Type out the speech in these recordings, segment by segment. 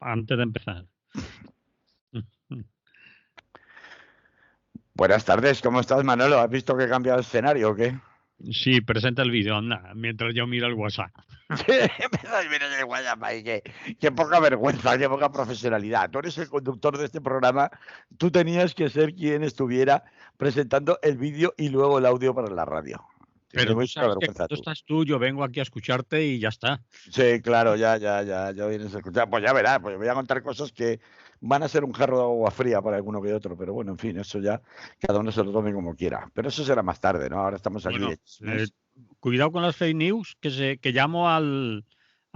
antes de empezar. Buenas tardes, ¿cómo estás, Manolo? ¿Has visto que he cambiado el escenario o qué? Sí, presenta el vídeo, anda, mientras yo miro el WhatsApp. Mira el WhatsApp ahí, qué poca vergüenza, qué poca profesionalidad. Tú eres el conductor de este programa, tú tenías que ser quien estuviera presentando el vídeo y luego el audio para la radio. Pero Tienes muy tú poca sabes que vergüenza cuando tú. estás tú, yo vengo aquí a escucharte y ya está. Sí, claro, ya vienes a escuchar. Pues ya verás, pues voy a contar cosas que van a ser un jarro de agua fría para alguno que otro, pero bueno, en fin, eso ya cada uno se lo tome como quiera. Pero eso será más tarde, ¿no? Ahora estamos aquí Bueno, de chismes. cuidado con las fake news, que llamo al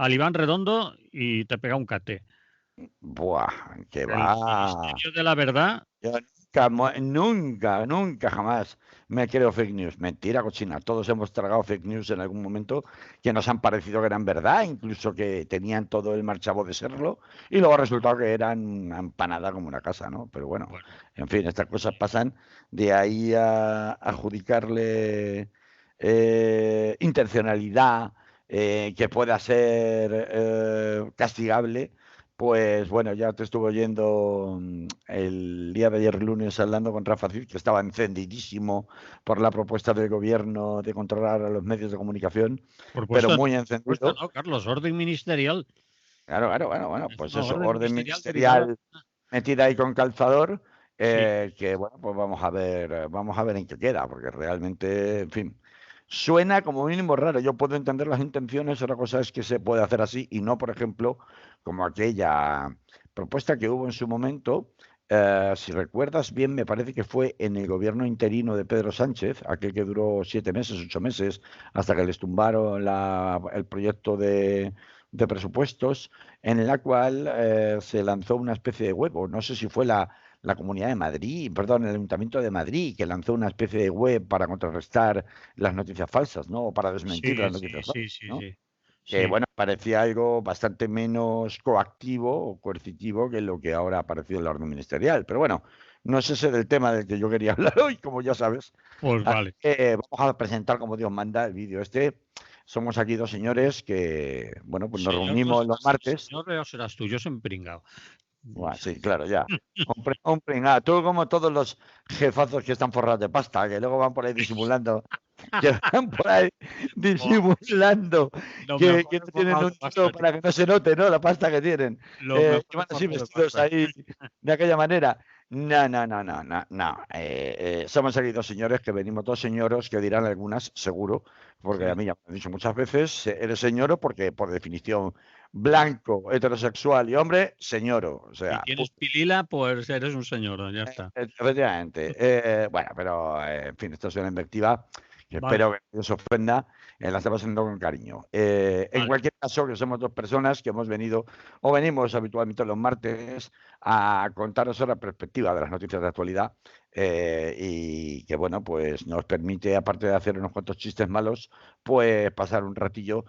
Iván Redondo y te pega un cate. Buah, que El va. Ministerio de la Verdad. Yo nunca, jamás me creo fake news. Mentira, cochina. Todos hemos tragado fake news en algún momento que nos han parecido que eran verdad, incluso que tenían todo el marchamo de serlo, y luego ha resultado que eran una empanada como una casa, ¿no? Pero bueno, Bueno, en fin, estas cosas pasan. De ahí a adjudicarle intencionalidad que pueda ser castigable. Pues bueno, ya te estuve oyendo el día de ayer lunes hablando con Rafa Cid, que estaba encendidísimo por la propuesta del gobierno de controlar a los medios de comunicación, pero muy propuesta encendido. no, Carlos, orden ministerial. Claro, bueno, Es pues una eso, orden orden ministerial derivada. ministerial metida ahí con calzador, Sí, que bueno, pues vamos a ver en qué queda, porque realmente, en fin, suena como mínimo raro. Yo puedo entender las intenciones, otra cosa es que se puede hacer así y no, por ejemplo, como aquella propuesta que hubo en su momento. Si recuerdas bien, me parece que fue en el gobierno interino de Pedro Sánchez, aquel que duró 7 meses, 8 meses, hasta que les tumbaron el proyecto de presupuestos en la cual se lanzó una especie de web, o no sé si fue la Comunidad de Madrid, perdón, el Ayuntamiento de Madrid, que lanzó una especie de web para contrarrestar las noticias falsas, ¿no? O para desmentir sí, las sí, noticias sí, falsas, sí, ¿no? sí. Que, Sí. bueno, parecía algo bastante menos coactivo o coercitivo que lo que ahora ha aparecido en la orden ministerial. Pero bueno, no es ese del tema del que yo quería hablar hoy, como ya sabes. Pues Así vale. que vamos a presentar como Dios manda el vídeo este. Somos aquí dos señores que, bueno, pues nos Señor, reunimos los martes. señor, o serás tú, yo soy un pringao. Buah, sí, claro, ya. Un pringao. Tú como todos los jefazos que están forrados de pasta, que luego van por ahí disimulando, que van por ahí Oh, disimulando lo que mejor no es tienen forrado un de pasta, duro tío. para que no se note, ¿no? La pasta que tienen. Lo Y mejor van es así forrado de vestidos pasta. ahí de aquella manera. No. Somos aquí dos señores que venimos, dos señoros que dirán algunas, seguro, porque a Sí. mí ya me han dicho muchas veces, eres señoro porque por definición blanco, heterosexual y hombre, señoro. O Si sea, tienes pilila, pues eres un señor, ya está. efectivamente. Bueno, pero en fin, esto es una invectiva que Vale, espero que no os ofenda, la estamos haciendo con cariño. En vale. cualquier caso, que somos dos personas que hemos venido o venimos habitualmente los martes a contaros la perspectiva de las noticias de actualidad y que, bueno, pues nos permite, aparte de hacer unos cuantos chistes malos, pues pasar un ratillo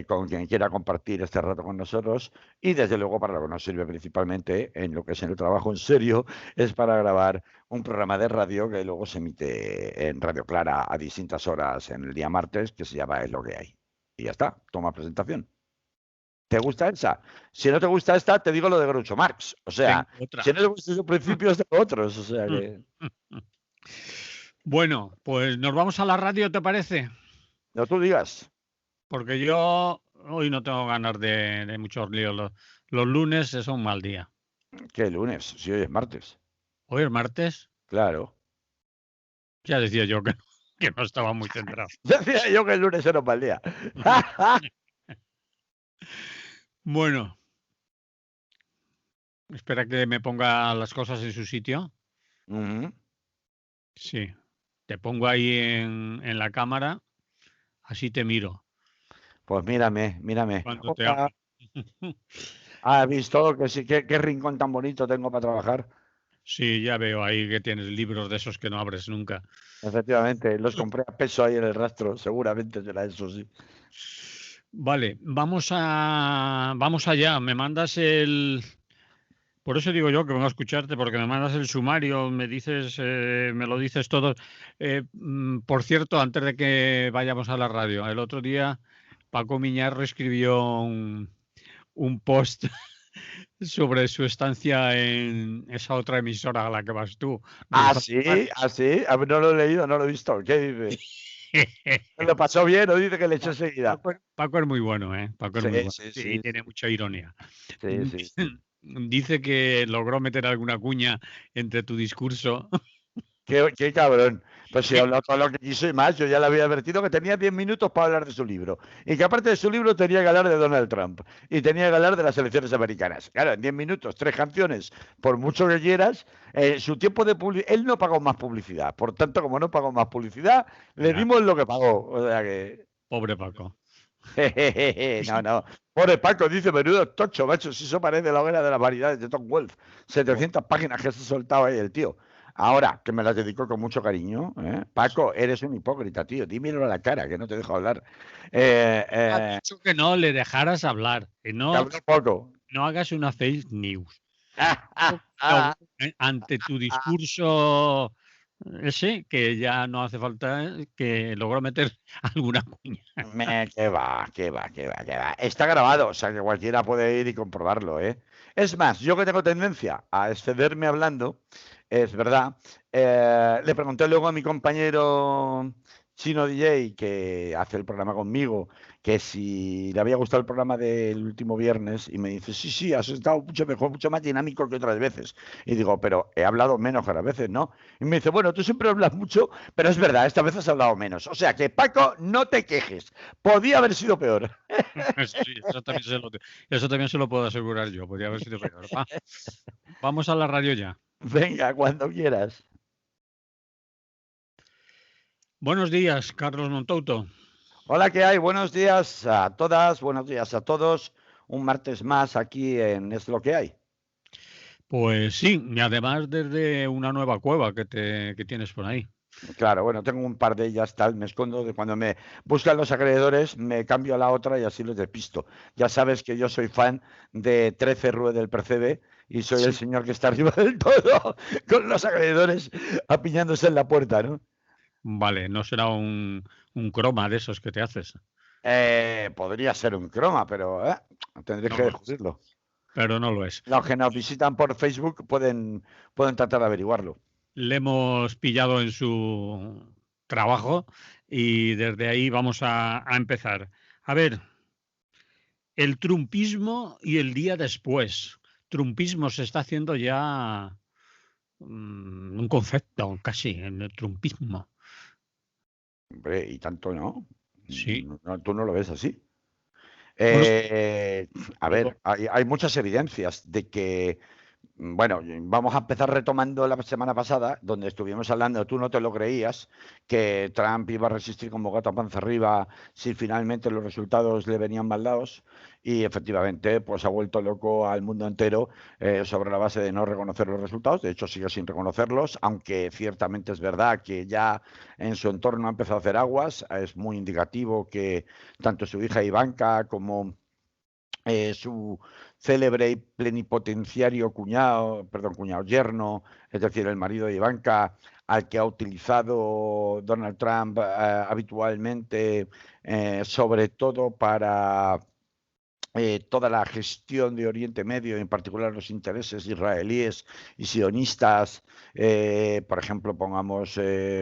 con quien quiera compartir este rato con nosotros y, desde luego, para lo que nos sirve principalmente en lo que es el trabajo en serio es para grabar un programa de radio que luego se emite en Radio Clara a distintas horas en el día martes, que se llama Es lo que hay. Y ya está, toma presentación. ¿Te gusta esa? Si no te gusta esta, te digo lo de Groucho Marx. O sea, Tengo si otra. no te gusta sus principios, de otros. O sea que, Bueno, pues nos vamos a la radio, ¿te parece? no tú digas, Porque yo hoy no tengo ganas de muchos líos. Los lunes es un mal día. que lunes, si hoy es martes. Hoy es martes. Claro. Ya decía yo que, que no estaba muy centrado. Decía yo que el lunes era un mal día. Bueno, espera que me ponga las cosas en su sitio. Ujú. Sí, te pongo ahí en la cámara, así te miro Pues mírame. cuando te Hola. hablo. ¿Has visto que sí, qué rincón tan bonito tengo para trabajar? Sí, ya veo ahí que tienes libros de esos que no abres nunca. Efectivamente, los compré a peso ahí en el rastro, seguramente será eso, sí. Vale, vamos allá. Me mandas el. Por eso digo yo que vengo a escucharte, porque me mandas el sumario, me dices, me lo dices todo. Por cierto, antes de que vayamos a la radio, el otro día Paco Miñarro escribió un post sobre su estancia en esa otra emisora a la que vas tú. ¿Ah, desde sí? ¿Ah, sí? A ver, no lo he leído, no lo he visto. ¿Qué dice? ¿Lo pasó bien o dice que le echó enseguida? Paco es muy bueno, ¿eh? Paco es Sí, muy bueno. sí, Y sí, tiene mucha ironía. sí, sí, sí. Dice que logró meter alguna cuña entre tu discurso. Qué cabrón. Pues si habló todo lo que quiso y más, yo ya le había advertido que tenía 10 minutos para hablar de su libro. Y que aparte de su libro tenía que hablar de Donald Trump. Y tenía que hablar de las elecciones americanas. Claro, en 10 minutos, 3 canciones, por mucho que quieras, su tiempo de publicidad. Él no pagó más publicidad. Por tanto, como no pagó más publicidad, le Ya, dimos lo que pagó. O sea que. pobre Paco. No, no. Pobre Paco, dice menudo tocho, macho. Si eso parece la hoguera de las variedades de Tom Wolfe. 700 páginas que se ha soltado ahí el tío. Ahora, que me las dedico con mucho cariño, ¿eh? Paco, eres un hipócrita, tío. Dímelo a la cara, que no te dejo hablar. Eh, Ha eh, dicho que no le dejaras hablar, que que no, hablo poco. no hagas una fake news. Ah, ah, Logró, ah, ante tu ah. discurso ese, que ya no hace falta, que logró meter alguna cuña. Que va, que va, que va, que va. Está grabado, o sea que cualquiera puede ir y comprobarlo, ¿eh? Es más, yo que tengo tendencia a excederme hablando, es verdad, le pregunté luego a mi compañero Chino DJ, que hace el programa conmigo, que si le había gustado el programa del último viernes, y me dice, sí, sí, has estado mucho mejor, mucho más dinámico que otras veces. Y digo, pero he hablado menos que otras veces, ¿no? Y me dice, bueno, tú siempre hablas mucho, pero es verdad, esta vez has hablado menos. O sea que, Paco, no te quejes. Podía haber sido peor. Sí, eso también se lo puedo asegurar yo, podría haber sido peor. Vamos a la radio ya. Venga, cuando quieras. Buenos días, Carlos Montouto. Hola, ¿qué hay? Buenos días a todas, buenos días a todos. Un martes más aquí en Es lo que hay. Pues sí, y además desde una nueva cueva que tienes por ahí. Claro, bueno, tengo un par de ellas, tal, me escondo de cuando me buscan los acreedores, me cambio a la otra y así los despisto. Ya sabes que yo soy fan de 13 Rue del Percebe y soy el Sí. señor que está arriba del todo con los acreedores apiñándose en la puerta, ¿no? Vale, no será un croma de esos que te haces. Podría ser un croma, pero tendré No que lo es, descubrirlo. pero no lo es. Los que nos visitan por Facebook pueden tratar de averiguarlo. Le hemos pillado en su trabajo y desde ahí vamos a empezar. A ver, el trumpismo y el día después. Trumpismo se está haciendo ya un concepto casi en el trumpismo. Hombre, y tanto no. Sí. Tú no lo ves así. Bueno, Eh, a digo, ver, hay muchas evidencias de que, bueno, vamos a empezar retomando la semana pasada, donde estuvimos hablando, tú no te lo creías, que Trump iba a resistir como gato a panza arriba si finalmente los resultados le venían mal dados, y efectivamente, pues ha vuelto loco al mundo entero sobre la base de no reconocer los resultados, de hecho sigue sin reconocerlos, aunque ciertamente es verdad que ya en su entorno ha empezado a hacer aguas, es muy indicativo que tanto su hija Ivanka como su célebre y plenipotenciario cuñado, perdón, cuñado yerno, es decir, el marido de Ivanka, al que ha utilizado Donald Trump habitualmente, sobre todo para toda la gestión de Oriente Medio, en particular los intereses israelíes y sionistas, por ejemplo, pongamos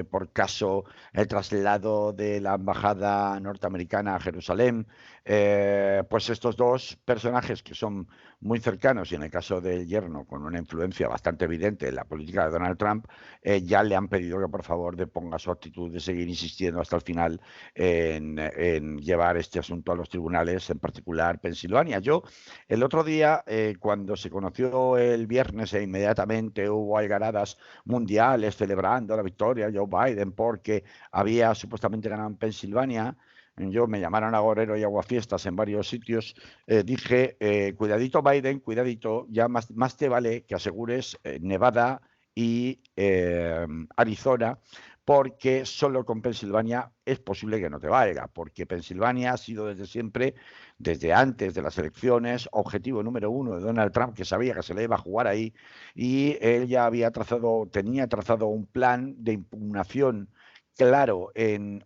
por caso el traslado de la embajada norteamericana a Jerusalén, pues estos dos personajes que son muy cercanos y en el caso del yerno con una influencia bastante evidente en la política de Donald Trump, ya le han pedido que por favor deponga su actitud de seguir insistiendo hasta el final en llevar este asunto a los tribunales, en particular Pensilvania. Yo, el otro día, cuando se conoció el viernes e inmediatamente hubo algaradas mundiales celebrando la victoria de Joe Biden porque había supuestamente ganado en Pensilvania, yo me llamaron agorero y aguafiestas en varios sitios, dije, cuidadito Biden, cuidadito, ya más te vale que asegures Nevada y Arizona, porque solo con Pensilvania es posible que no te valga, porque Pensilvania ha sido desde siempre, desde antes de las elecciones, objetivo número uno de Donald Trump, que sabía que se le iba a jugar ahí, y él ya tenía trazado un plan de impugnación claro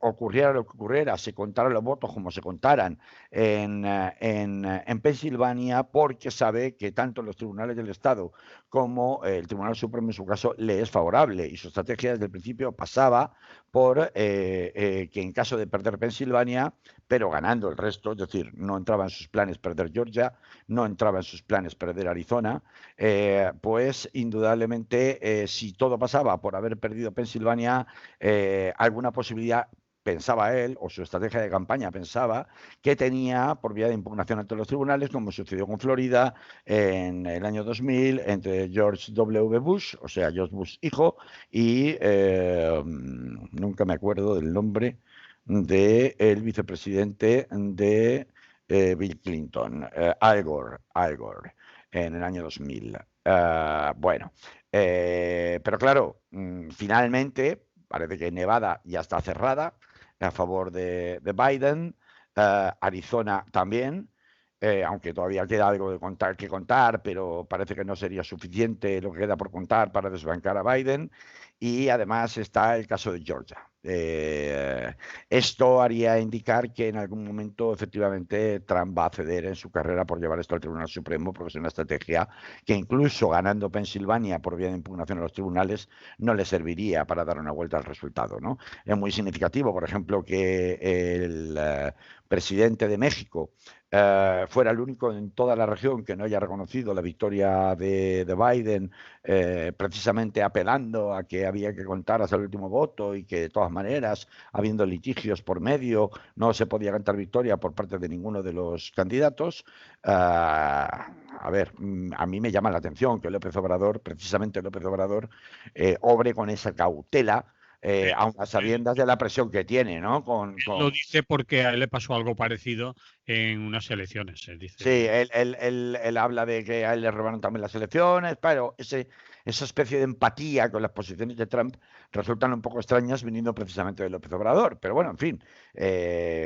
ocurriera lo que ocurriera, se contaran los votos como se contaran en Pensilvania, porque sabe que tanto los tribunales del Estado como el Tribunal Supremo en su caso le es favorable, y su estrategia desde el principio pasaba por que en caso de perder Pensilvania, pero ganando el resto, es decir, no entraba en sus planes perder Georgia, no entraba en sus planes perder Arizona, pues indudablemente si todo pasaba por haber perdido Pensilvania, alguna posibilidad, pensaba él, o su estrategia de campaña pensaba, que tenía por vía de impugnación ante los tribunales, como sucedió con Florida en el año 2000, entre George W. Bush, o sea, George Bush hijo, y nunca me acuerdo del nombre del vicepresidente de Bill Clinton, Al Gore, en el año 2000. Bueno, pero claro, finalmente parece que Nevada ya está cerrada a favor de Biden, Arizona también, aunque todavía queda algo que contar, pero parece que no sería suficiente lo que queda por contar para desbancar a Biden. Y además está el caso de Georgia. Esto haría indicar que en algún momento efectivamente Trump va a ceder en su carrera por llevar esto al Tribunal Supremo, porque es una estrategia que incluso ganando Pensilvania por vía de impugnación a los tribunales no le serviría para dar una vuelta al resultado, ¿no? Es muy significativo, por ejemplo, que el presidente de México fuera el único en toda la región que no haya reconocido la victoria de Biden, precisamente apelando a que había que contar hasta el último voto y que de todas maneras, habiendo litigios por medio, no se podía cantar victoria por parte de ninguno de los candidatos. A ver, a mí me llama la atención que López Obrador, precisamente López Obrador, obre con esa cautela, aun a sabiendas de la presión que tiene, ¿no? Lo dice porque a él le pasó algo parecido en unas elecciones. Él Sí, dice, él habla de que a él le robaron también las elecciones, pero esa especie de empatía con las posiciones de Trump resultan un poco extrañas viniendo precisamente de López Obrador. Pero bueno, en fin,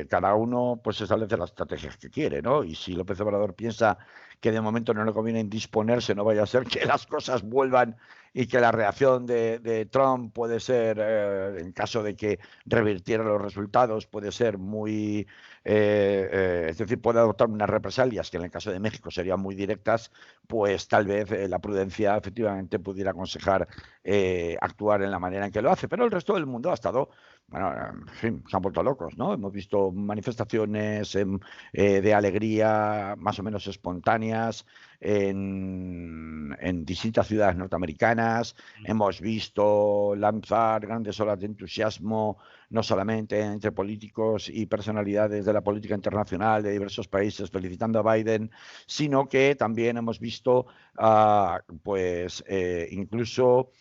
cada uno pues establece las estrategias que quiere, ¿no? Y si López Obrador piensa que de momento no le conviene indisponerse, no vaya a ser que las cosas vuelvan y que la reacción de Trump puede ser, en caso de que revirtiera los resultados, puede ser muy es decir, puede adoptar unas represalias que en el caso de México serían muy directas, pues tal vez la prudencia efectivamente pudiera aconsejar actuar en la manera en que lo hace. Pero el resto del mundo ha estado, bueno, en fin, se han vuelto locos, ¿no? Hemos visto manifestaciones de alegría más o menos espontáneas en distintas ciudades norteamericanas. Hemos visto lanzar grandes olas de entusiasmo no solamente entre políticos y personalidades de la política internacional de diversos países felicitando a Biden, sino que también hemos visto pues incluso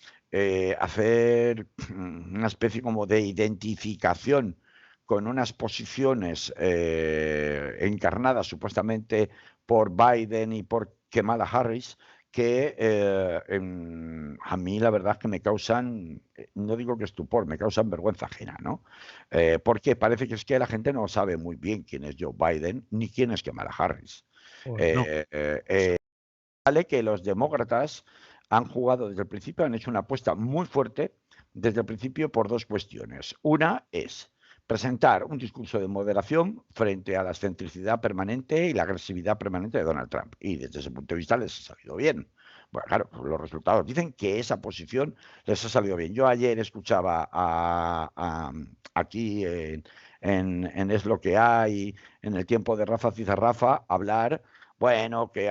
hacer una especie como de identificación con unas posiciones encarnadas supuestamente por Biden y por Kamala Harris, que a mí la verdad es que me causan, no digo que estupor, me causan vergüenza ajena, ¿no? Porque parece que es que la gente no sabe muy bien quién es Joe Biden ni quién es Kamala Harris. pues no. Vale que los demócratas han jugado desde el principio, han hecho una apuesta muy fuerte desde el principio por dos cuestiones. Una es presentar un discurso de moderación frente a la excentricidad permanente y la agresividad permanente de Donald Trump. Y desde ese punto de vista les ha salido bien. Bueno, claro, los resultados dicen que esa posición les ha salido bien. Yo ayer escuchaba aquí en Es lo que hay, en el tiempo de Rafa Cizarrafa, hablar bueno, que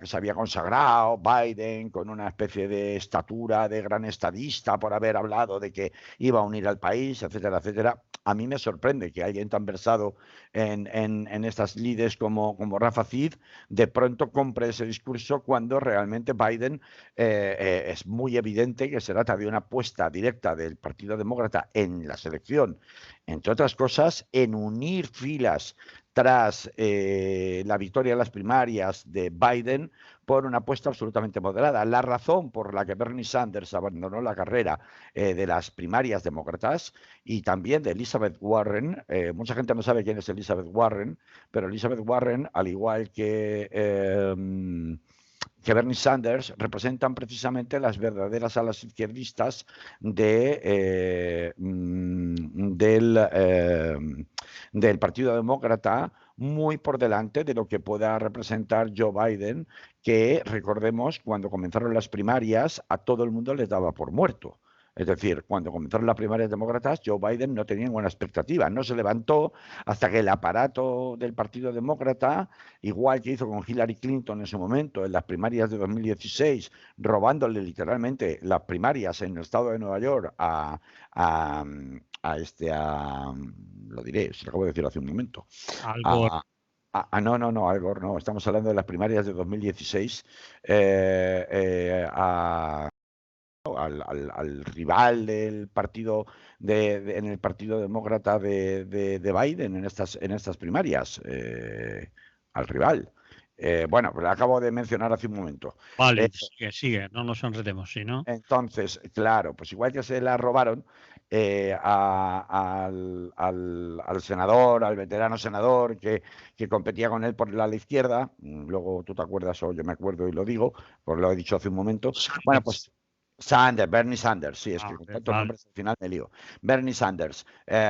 se había consagrado Biden con una especie de estatura de gran estadista por haber hablado de que iba a unir al país, etcétera, etcétera. A mí me sorprende que alguien tan versado en estas lides como Rafa Cid de pronto compre ese discurso cuando realmente Biden es muy evidente que se trata de una apuesta directa del Partido Demócrata en la selección, entre otras cosas, en unir filas tras la victoria en las primarias de Biden por una apuesta absolutamente moderada. La razón por la que Bernie Sanders abandonó la carrera de las primarias demócratas y también de Elizabeth Warren, mucha gente no sabe quién es Elizabeth Warren, pero Elizabeth Warren, al igual que que Bernie Sanders representan precisamente las verdaderas alas izquierdistas del Partido Demócrata, muy por delante de lo que pueda representar Joe Biden, que recordemos, cuando comenzaron las primarias, a todo el mundo les daba por muerto. Es decir, cuando comenzaron las primarias demócratas, Joe Biden no tenía ninguna expectativa. No se levantó hasta que el aparato del Partido Demócrata, igual que hizo con Hillary Clinton en su momento, en las primarias de 2016, robándole literalmente las primarias en el estado de Nueva York lo diré, se lo acabo de decir hace un momento, Algo. no, Al Gore, no, estamos hablando de las primarias de 2016, al rival del partido en el Partido Demócrata de Biden en estas primarias, al rival. Bueno, pues lo acabo de mencionar hace un momento. Vale, sigue, no nos enredemos, ¿sí, no? Entonces, claro, pues igual que se la robaron al senador, al veterano senador que competía con él por la izquierda, luego tú te acuerdas o yo me acuerdo y lo digo, pues lo he dicho hace un momento. Bueno, pues Bernie Sanders, sí, es que con tantos nombres al final me lío. Bernie Sanders.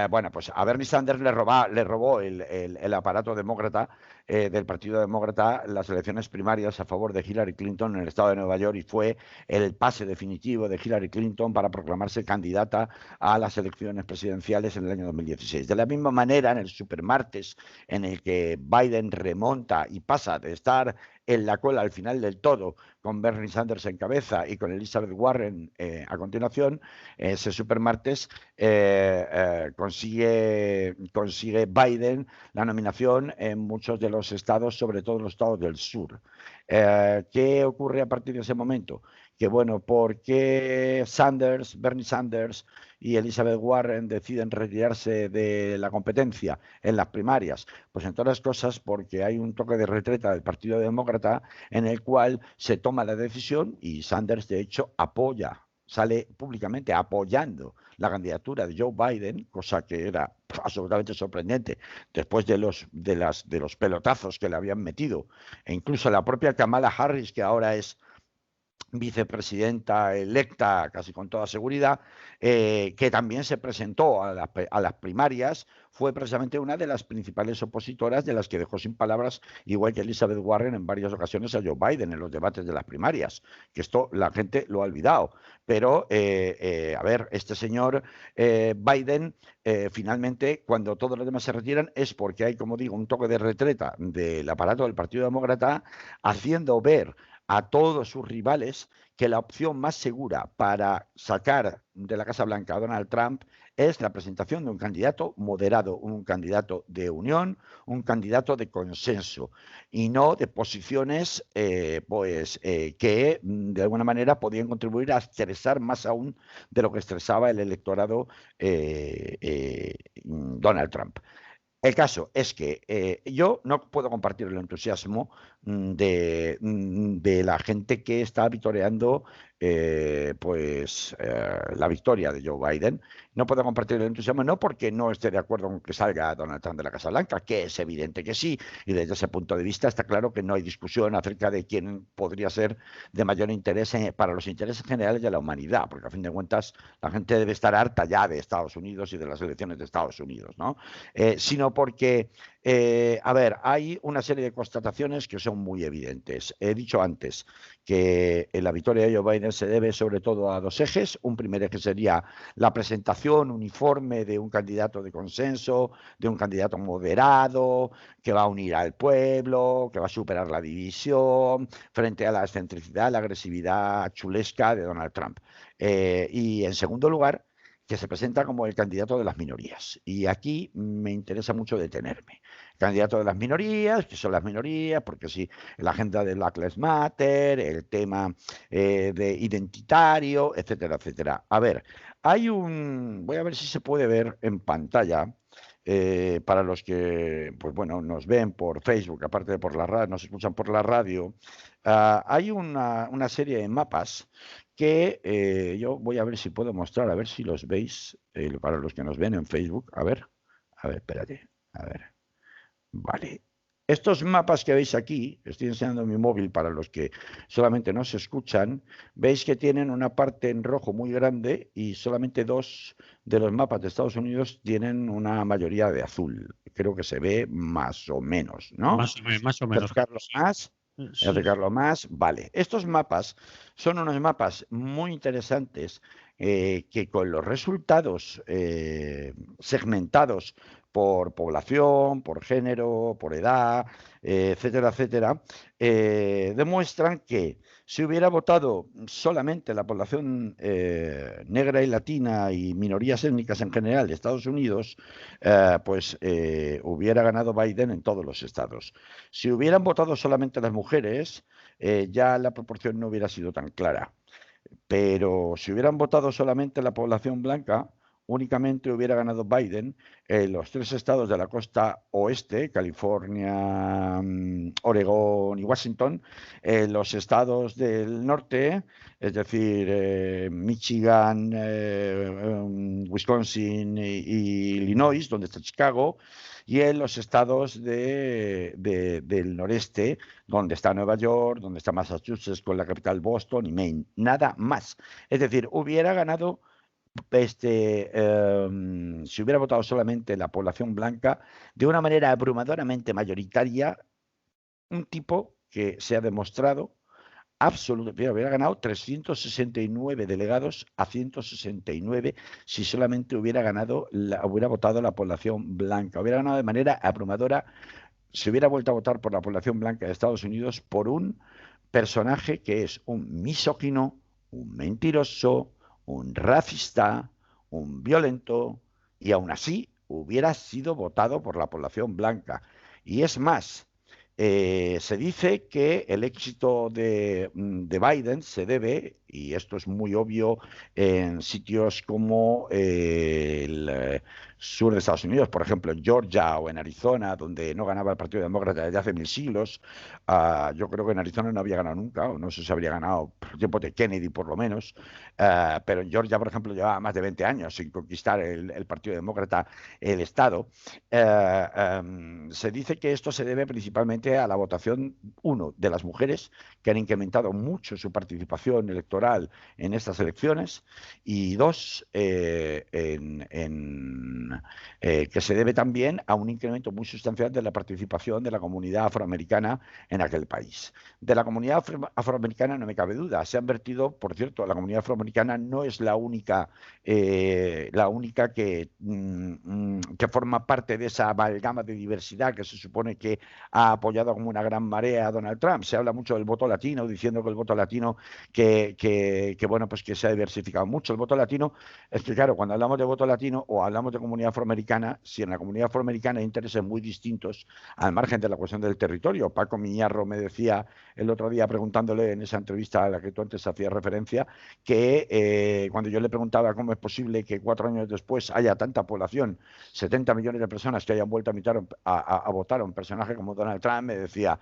Bueno, pues a Bernie Sanders le robó el aparato demócrata del Partido Demócrata las elecciones primarias a favor de Hillary Clinton en el estado de Nueva York, y fue el pase definitivo de Hillary Clinton para proclamarse candidata a las elecciones presidenciales en el año 2016. De la misma manera, en el supermartes en el que Biden remonta y pasa de estar en la cola al final del todo, con Bernie Sanders en cabeza y con Elizabeth Warren a continuación, ese supermartes consigue Biden la nominación en muchos de los estados, sobre todo los estados del sur. ¿Qué ocurre a partir de ese momento? Que bueno, ¿por qué Bernie Sanders y Elizabeth Warren deciden retirarse de la competencia en las primarias? Pues entre otras cosas porque hay un toque de retreta del Partido Demócrata en el cual se toma la decisión y Sanders de hecho sale públicamente apoyando la candidatura de Joe Biden, cosa que era absolutamente sorprendente después de los pelotazos que le habían metido, e incluso la propia Kamala Harris, que ahora es vicepresidenta electa casi con toda seguridad, que también se presentó a las primarias, fue precisamente una de las principales opositoras, de las que dejó sin palabras, igual que Elizabeth Warren en varias ocasiones, a Joe Biden en los debates de las primarias, que esto la gente lo ha olvidado. Pero, a ver, este señor Biden, finalmente, cuando todos los demás se retiran, es porque hay, como digo, un toque de retreta del aparato del Partido Demócrata, haciendo ver a todos sus rivales que la opción más segura para sacar de la Casa Blanca a Donald Trump es la presentación de un candidato moderado, un candidato de unión, un candidato de consenso, y no de posiciones que de alguna manera podían contribuir a estresar más aún de lo que estresaba el electorado Donald Trump. El caso es que yo no puedo compartir el entusiasmo de la gente que está vitoreando la victoria de Joe Biden. No puedo compartir el entusiasmo, no porque no esté de acuerdo con que salga Donald Trump de la Casa Blanca, que es evidente que sí, y desde ese punto de vista está claro que no hay discusión acerca de quién podría ser de mayor interés para los intereses generales de la humanidad, porque a fin de cuentas la gente debe estar harta ya de Estados Unidos y de las elecciones de Estados Unidos, ¿no? Sino porque, a ver, hay una serie de constataciones que son muy evidentes. He dicho antes que la victoria de Joe Biden se debe sobre todo a dos ejes. Un primer eje sería la presentación uniforme de un candidato de consenso, de un candidato moderado, que va a unir al pueblo, que va a superar la división frente a la excentricidad, la agresividad chulesca de Donald Trump. Y en segundo lugar, que se presenta como el candidato de las minorías. Y aquí me interesa mucho detenerme. Candidato de las minorías, que son las minorías, porque sí, la agenda de Black Lives Matter, el tema de identitario, etcétera, etcétera. A ver, voy a ver si se puede ver en pantalla. Para los que, pues bueno, nos ven por Facebook, aparte de por la radio, nos escuchan por la radio, hay una serie de mapas que yo voy a ver si puedo mostrar, a ver si los veis, para los que nos ven en Facebook. A ver, espérate, a ver, vale. Estos mapas que veis aquí, estoy enseñando mi móvil para los que solamente no se escuchan, veis que tienen una parte en rojo muy grande y solamente dos de los mapas de Estados Unidos tienen una mayoría de azul. Creo que se ve más o menos, ¿no? Más o Voy a menos, creo que acercarlo sí. más, voy a Sí. acercarlo más. Vale, estos mapas son unos mapas muy interesantes que con los resultados segmentados por población, por género, por edad, etcétera, etcétera, demuestran que si hubiera votado solamente la población negra y latina y minorías étnicas en general de Estados Unidos, pues hubiera ganado Biden en todos los estados. Si hubieran votado solamente las mujeres, ya la proporción no hubiera sido tan clara. Pero si hubieran votado solamente la población blanca, únicamente hubiera ganado Biden en los tres estados de la costa oeste, California, Oregón y Washington, en los estados del norte, es decir, Michigan, Wisconsin y Illinois, donde está Chicago, y en los estados del noreste, donde está Nueva York, donde está Massachusetts con la capital Boston y Maine. Nada más. Es decir, hubiera ganado, si hubiera votado solamente la población blanca, de una manera abrumadoramente mayoritaria, un tipo que se ha demostrado absolutamente, hubiera ganado 369 delegados a 169 si solamente hubiera votado la población blanca. Hubiera ganado de manera abrumadora, se hubiera vuelto a votar por la población blanca de Estados Unidos por un personaje que es un misógino, un mentiroso, un racista, un violento, y aún así hubiera sido votado por la población blanca. Y es más, se dice que el éxito de Biden se debe, y esto es muy obvio, en sitios como el sur de Estados Unidos, por ejemplo, en Georgia o en Arizona, donde no ganaba el Partido Demócrata desde hace 1000 siglos. Yo creo que en Arizona no había ganado nunca, o no sé si habría ganado por el tiempo de Kennedy por lo menos, pero en Georgia, por ejemplo, llevaba más de 20 años sin conquistar el Partido Demócrata el Estado. Se dice que esto se debe principalmente a la votación, uno, de las mujeres, que han incrementado mucho su participación electoral en estas elecciones, y dos, que se debe también a un incremento muy sustancial de la participación de la comunidad afroamericana en aquel país. De la comunidad afroamericana no me cabe duda. Se han vertido, por cierto, la comunidad afroamericana no es la única que forma parte de esa amalgama de diversidad que se supone que ha apoyado como una gran marea a Donald Trump. Se habla mucho del voto latino, diciendo que el voto latino, bueno, pues que se ha diversificado mucho. El voto latino, es que claro, cuando hablamos de voto latino o hablamos de comunidad afroamericana, si en la comunidad afroamericana hay intereses muy distintos al margen de la cuestión del territorio. Paco Miñarro me decía el otro día, preguntándole en esa entrevista a la que tú antes hacías referencia, que cuando yo le preguntaba cómo es posible que 4 años después haya tanta población, 70 millones de personas que hayan vuelto a votar a un personaje como Donald Trump, me decía,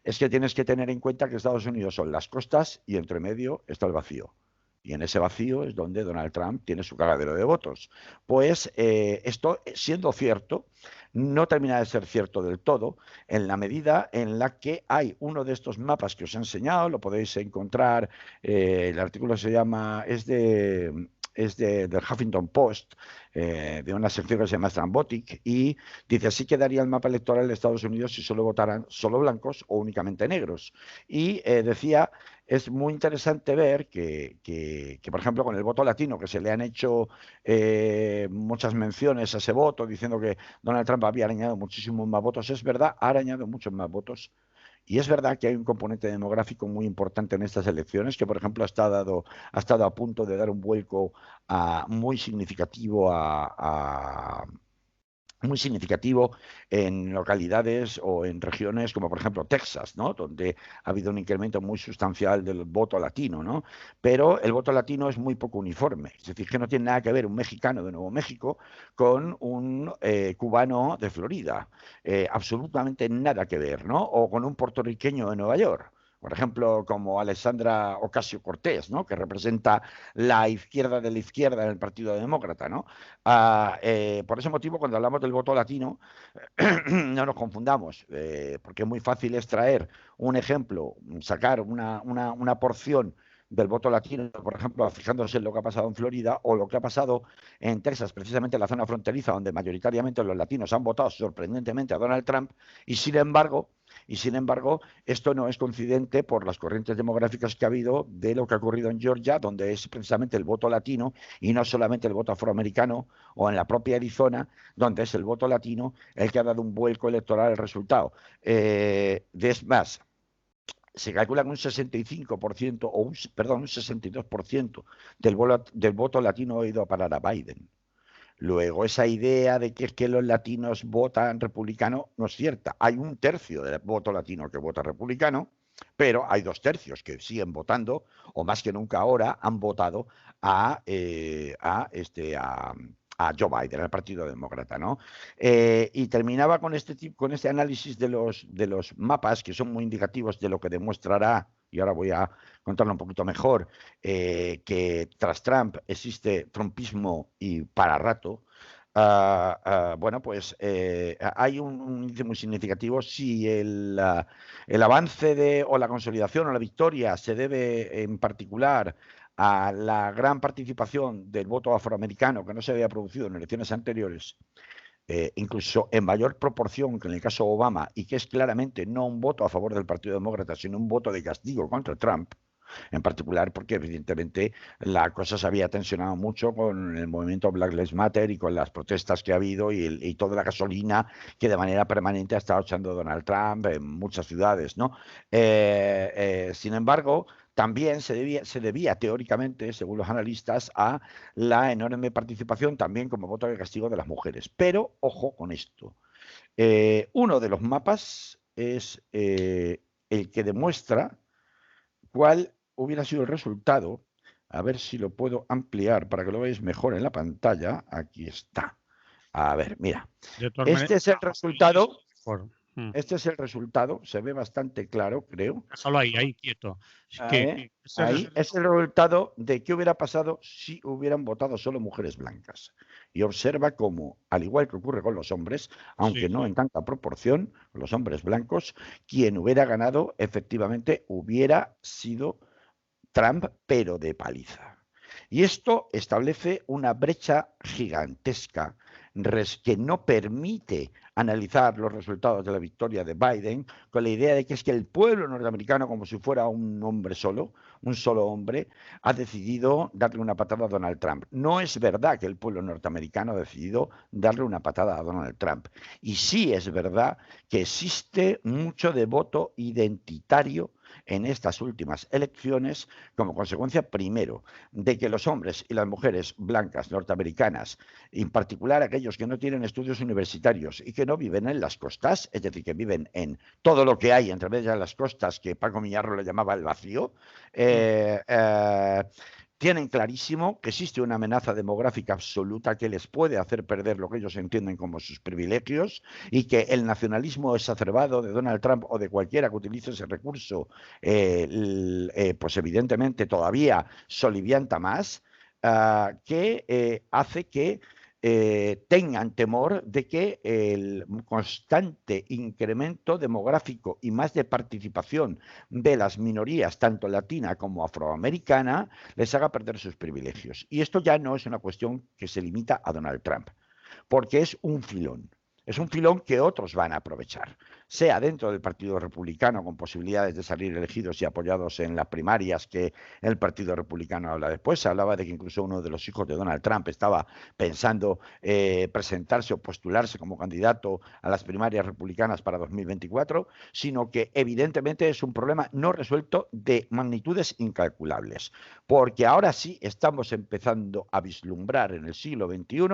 es que tienes que tener en cuenta que Estados Unidos son las costas y entre medio está el vacío. Y en ese vacío es donde Donald Trump tiene su cagadero de votos. Pues esto, siendo cierto, no termina de ser cierto del todo, en la medida en la que hay uno de estos mapas que os he enseñado, lo podéis encontrar, el artículo del Huffington Post, de una sección que se llama Strambotic, y dice, así quedaría el mapa electoral de Estados Unidos si solo votaran solo blancos o únicamente negros. Y decía, es muy interesante ver que, por ejemplo, con el voto latino, que se le han hecho muchas menciones a ese voto, diciendo que Donald Trump había arañado muchísimos más votos. Es verdad, ha arañado muchos más votos. Y es verdad que hay un componente demográfico muy importante en estas elecciones, que por ejemplo ha estado a punto de dar un vuelco muy significativo muy significativo en localidades o en regiones como por ejemplo Texas, ¿no? Donde ha habido un incremento muy sustancial del voto latino, ¿no? Pero el voto latino es muy poco uniforme, es decir, que no tiene nada que ver un mexicano de Nuevo México con un cubano de Florida, absolutamente nada que ver, ¿no? O con un puertorriqueño de Nueva York. por ejemplo, como Alexandra Ocasio-Cortez, ¿no? Que representa la izquierda de la izquierda en el Partido Demócrata, ¿no? Por ese motivo, cuando hablamos del voto latino, no nos confundamos, porque es muy fácil extraer un ejemplo, sacar una porción del voto latino, por ejemplo, fijándose en lo que ha pasado en Florida o lo que ha pasado en Texas, precisamente en la zona fronteriza, donde mayoritariamente los latinos han votado sorprendentemente a Donald Trump, y sin embargo, esto no es coincidente por las corrientes demográficas que ha habido de lo que ha ocurrido en Georgia, donde es precisamente el voto latino y no solamente el voto afroamericano, o en la propia Arizona, donde es el voto latino el que ha dado un vuelco electoral al resultado. Es más, se calcula que un 65% un 62% del voto latino ha ido a parar a Biden. Luego, esa idea de que es que los latinos votan republicano no es cierta. Hay un tercio del voto latino que vota republicano, pero hay 2 tercios que siguen votando, o más que nunca ahora, han votado a, a Joe Biden, al Partido Demócrata, ¿no? Y terminaba con con este análisis de los mapas, que son muy indicativos de lo que demostrará, y ahora voy a contarlo un poquito mejor, que tras Trump existe trumpismo y para rato. Bueno, pues hay un índice muy significativo. Si el avance o la consolidación o la victoria se debe en particular a la gran participación del voto afroamericano que no se había producido en elecciones anteriores, incluso en mayor proporción que en el caso de Obama, y que es claramente no un voto a favor del Partido Demócrata, sino un voto de castigo contra Trump, en particular porque evidentemente la cosa se había tensionado mucho con el movimiento Black Lives Matter y con las protestas que ha habido y toda la gasolina que de manera permanente ha estado echando Donald Trump en muchas ciudades, ¿no? Sin embargo, también se debía teóricamente, según los analistas, a la enorme participación también como voto de castigo de las mujeres. Pero ojo con esto. Uno de los mapas es el que demuestra cuál hubiera sido el resultado. A ver si lo puedo ampliar para que lo veáis mejor en la pantalla. Aquí está. A ver, mira. De todas Este maneras, es el resultado. mejor. Este es el resultado. Se ve bastante claro, creo. Déjalo ahí quieto. Ahí es el resultado de qué hubiera pasado si hubieran votado solo mujeres blancas. Y observa cómo, al igual que ocurre con los hombres, aunque Sí. no en tanta proporción, con los hombres blancos, quien hubiera ganado efectivamente hubiera sido Trump, pero de paliza. Y esto establece una brecha gigantesca que no permite analizar los resultados de la victoria de Biden con la idea de que es que el pueblo norteamericano, como si fuera un hombre solo, un solo hombre, ha decidido darle una patada a Donald Trump. No es verdad que el pueblo norteamericano ha decidido darle una patada a Donald Trump. Y sí es verdad que existe mucho de voto identitario en estas últimas elecciones como consecuencia, primero, de que los hombres y las mujeres blancas norteamericanas, en particular aquellos que no tienen estudios universitarios y que no viven en las costas, es decir, que viven en todo lo que hay entre medias de las costas, que Paco Millarro le llamaba el vacío, tienen clarísimo que existe una amenaza demográfica absoluta que les puede hacer perder lo que ellos entienden como sus privilegios y que el nacionalismo exacerbado de Donald Trump o de cualquiera que utilice ese recurso, pues evidentemente todavía solivianta más, que hace que tengan temor de que el constante incremento demográfico y más de participación de las minorías, tanto latina como afroamericana, les haga perder sus privilegios. Y esto ya no es una cuestión que se limita a Donald Trump, porque es un filón. Es un filón que otros van a aprovechar, sea dentro del Partido Republicano, con posibilidades de salir elegidos y apoyados en las primarias que el Partido Republicano habla después. Se hablaba de que incluso uno de los hijos de Donald Trump estaba pensando presentarse o postularse como candidato a las primarias republicanas para 2024, sino que evidentemente es un problema no resuelto de magnitudes incalculables, porque ahora sí estamos empezando a vislumbrar en el siglo XXI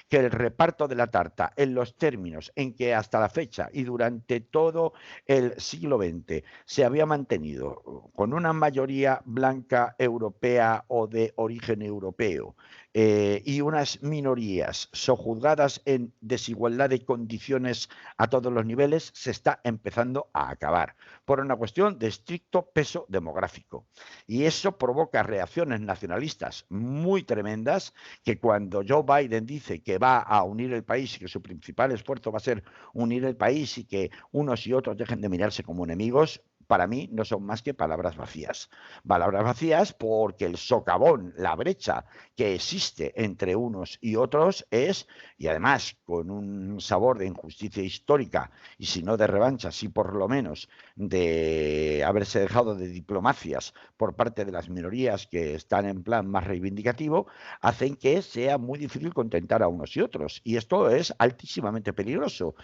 que el reparto de la tarta en los términos en que hasta la fecha y durante todo el siglo XX se había mantenido con una mayoría blanca europea o de origen europeo, y unas minorías sojuzgadas en desigualdad de condiciones a todos los niveles, se está empezando a acabar por una cuestión de estricto peso demográfico. Y eso provoca reacciones nacionalistas muy tremendas, que cuando Joe Biden dice que va a unir el país y que su principal esfuerzo va a ser unir el país y que unos y otros dejen de mirarse como enemigos, para mí no son más que palabras vacías. Palabras vacías porque el socavón, la brecha que existe entre unos y otros es, y además con un sabor de injusticia histórica, y si no de revancha, sí por lo menos de haberse dejado de diplomacias por parte de las minorías que están en plan más reivindicativo, hacen que sea muy difícil contentar a unos y otros. Y esto es altísimamente peligroso,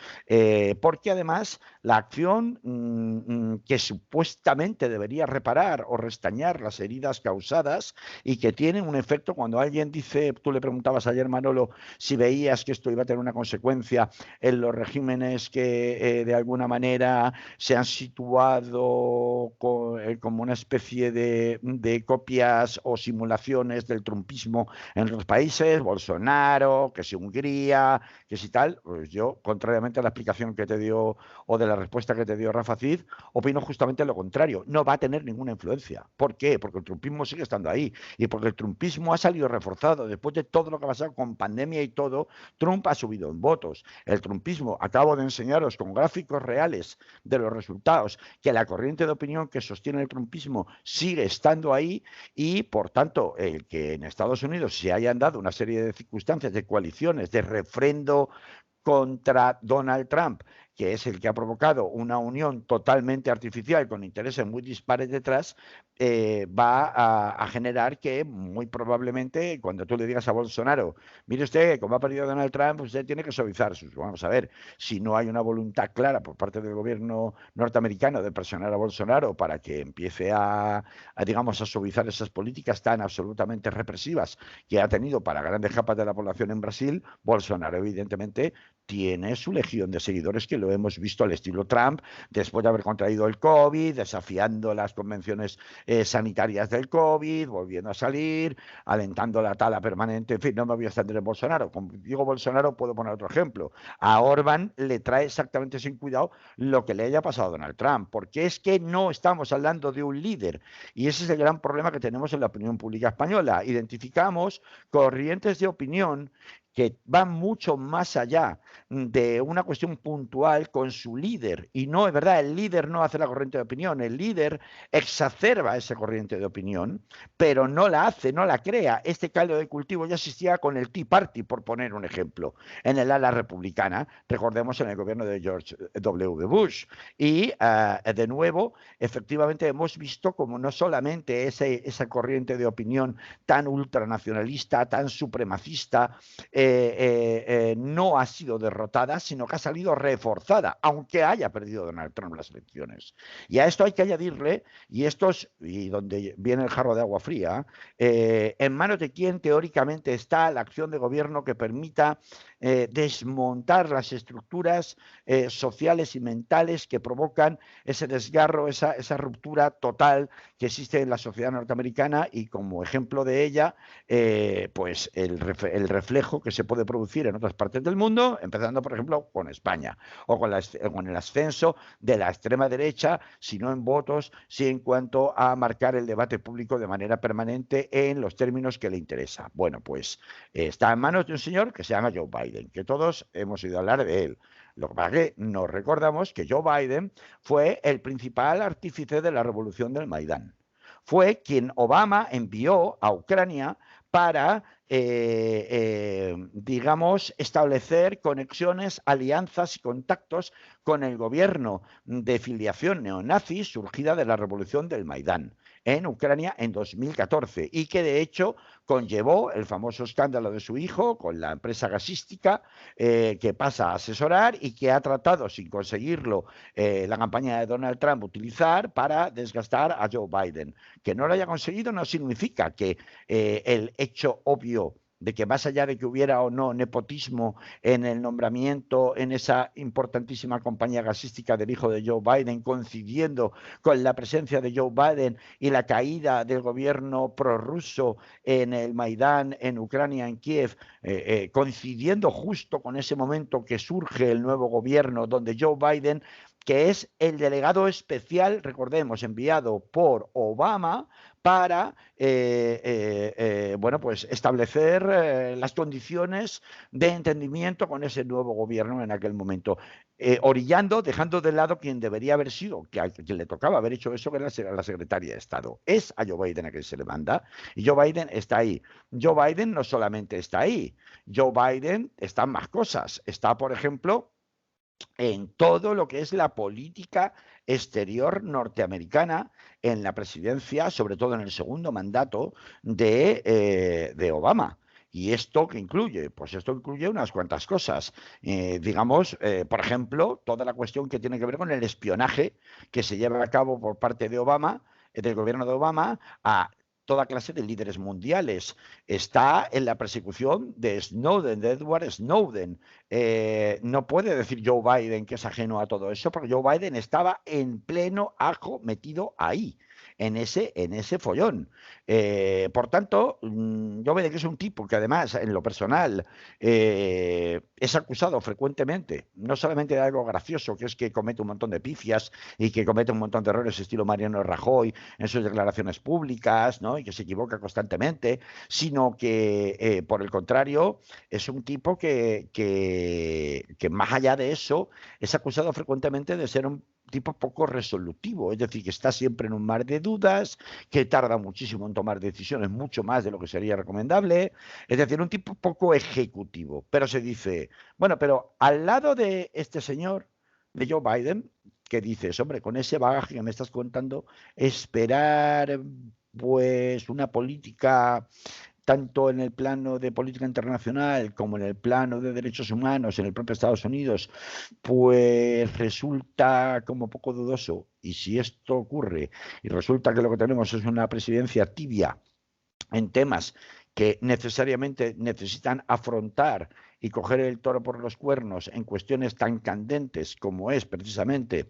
porque además la acción que supuestamente debería reparar o restañar las heridas causadas y que tienen un efecto cuando alguien dice, tú le preguntabas ayer, Manolo, si veías que esto iba a tener una consecuencia en los regímenes que de alguna manera se han situado como una especie de copias o simulaciones del trumpismo en los países, Bolsonaro, que si Hungría, que si tal, pues yo, contrariamente a la explicación que te dio o de la respuesta que te dio Rafa Cid, opino justamente lo contrario. No va a tener ninguna influencia. ¿Por qué? Porque el trumpismo sigue estando ahí y porque el trumpismo ha salido reforzado. Después de todo lo que ha pasado con pandemia y todo, Trump ha subido en votos. El trumpismo, acabo de enseñaros con gráficos reales de los resultados, que la corriente de opinión que sostiene el trumpismo sigue estando ahí y, por tanto, el que en Estados Unidos se hayan dado una serie de circunstancias, de coaliciones, de refrendo contra Donald Trump, que es el que ha provocado una unión totalmente artificial con intereses muy dispares detrás, va a generar que muy probablemente cuando tú le digas a Bolsonaro, mire usted, como ha perdido Donald Trump, usted tiene que suavizar sus... Vamos a ver, si no hay una voluntad clara por parte del gobierno norteamericano de presionar a Bolsonaro para que empiece digamos, a suavizar esas políticas tan absolutamente represivas que ha tenido para grandes capas de la población en Brasil, Bolsonaro evidentemente tiene su legión de seguidores que lo hemos visto al estilo Trump, después de haber contraído el COVID, desafiando las convenciones sanitarias del COVID, volviendo a salir, alentando la tala permanente. En fin, no me voy a extender en Bolsonaro. Como digo Bolsonaro, puedo poner otro ejemplo. A Orbán le trae exactamente sin cuidado lo que le haya pasado a Donald Trump, porque es que no estamos hablando de un líder. Y ese es el gran problema que tenemos en la opinión pública española. Identificamos corrientes de opinión que van mucho más allá de una cuestión puntual con su líder. Y no, es verdad, el líder no hace la corriente de opinión, el líder exacerba esa corriente de opinión, pero no la hace, no la crea. Este caldo de cultivo ya existía con el Tea Party, por poner un ejemplo, en el ala republicana, recordemos en el gobierno de George W. Bush. Y de nuevo, efectivamente hemos visto como no solamente esa corriente de opinión tan ultranacionalista, tan supremacista, no ha sido derrotada, sino que ha salido reforzada, aunque haya perdido Donald Trump las elecciones. Y a esto hay que añadirle, y donde viene el jarro de agua fría, en manos de quién teóricamente está la acción de gobierno que permita desmontar las estructuras sociales y mentales que provocan ese desgarro, esa ruptura total que existe en la sociedad norteamericana, y como ejemplo de ella, pues el reflejo que se puede producir en otras partes del mundo, empezando por ejemplo con España, o con el ascenso de la extrema derecha, si no en votos, sí en cuanto a marcar el debate público de manera permanente en los términos que le interesa. Bueno, pues está en manos de un señor que se llama Joe Biden, que todos hemos oído hablar de él. Lo que pasa es que nos recordamos que Joe Biden fue el principal artífice de la revolución del Maidán. Fue quien Obama envió a Ucrania para, digamos, establecer conexiones, alianzas y contactos con el gobierno de filiación neonazi surgida de la revolución del Maidán en Ucrania en 2014, y que de hecho conllevó el famoso escándalo de su hijo con la empresa gasística que pasa a asesorar y que ha tratado, sin conseguirlo, la campaña de Donald Trump utilizar para desgastar a Joe Biden. Que no lo haya conseguido no significa que el hecho obvio de que más allá de que hubiera o no nepotismo en el nombramiento en esa importantísima compañía gasística del hijo de Joe Biden, coincidiendo con la presencia de Joe Biden y la caída del gobierno prorruso en el Maidán, en Ucrania, en Kiev, coincidiendo justo con ese momento que surge el nuevo gobierno, donde Joe Biden, que es el delegado especial, recordemos, enviado por Obama para bueno, pues establecer las condiciones de entendimiento con ese nuevo gobierno en aquel momento, orillando, dejando de lado quien debería haber sido, que a quien le tocaba haber hecho eso, que era la secretaria de Estado. Es a Joe Biden a quien se le manda, y Joe Biden está ahí. Joe Biden no solamente está ahí, Joe Biden está en más cosas. Está, por ejemplo, en todo lo que es la política exterior norteamericana en la presidencia, sobre todo en el segundo mandato de Obama. ¿Y esto qué incluye? Pues esto incluye unas cuantas cosas. Digamos, por ejemplo, toda la cuestión que tiene que ver con el espionaje que se lleva a cabo por parte de Obama, del gobierno de Obama, a toda clase de líderes mundiales. Está en la persecución de Snowden, de Edward Snowden. No puede decir Joe Biden que es ajeno a todo eso, porque Joe Biden estaba en pleno ajo metido ahí, en ese follón. Por tanto, Joe Biden, que es un tipo que además, en lo personal, es acusado frecuentemente, no solamente de algo gracioso, que es que comete un montón de pifias y que comete un montón de errores estilo Mariano Rajoy en sus declaraciones públicas, ¿no? Y que se equivoca constantemente, sino que, por el contrario, es un tipo que más allá de eso es acusado frecuentemente de ser un tipo poco resolutivo, es decir, que está siempre en un mar de dudas, que tarda muchísimo en tomar decisiones, mucho más de lo que sería recomendable, es decir, un tipo poco ejecutivo. Pero se dice, bueno, pero al lado de este señor, de Joe Biden, que dices, hombre, con ese bagaje que me estás contando, esperar pues una política tanto en el plano de política internacional como en el plano de derechos humanos en el propio Estados Unidos, pues resulta como poco dudoso. Y si esto ocurre y resulta que lo que tenemos es una presidencia tibia en temas que necesariamente necesitan afrontar y coger el toro por los cuernos en cuestiones tan candentes como es precisamente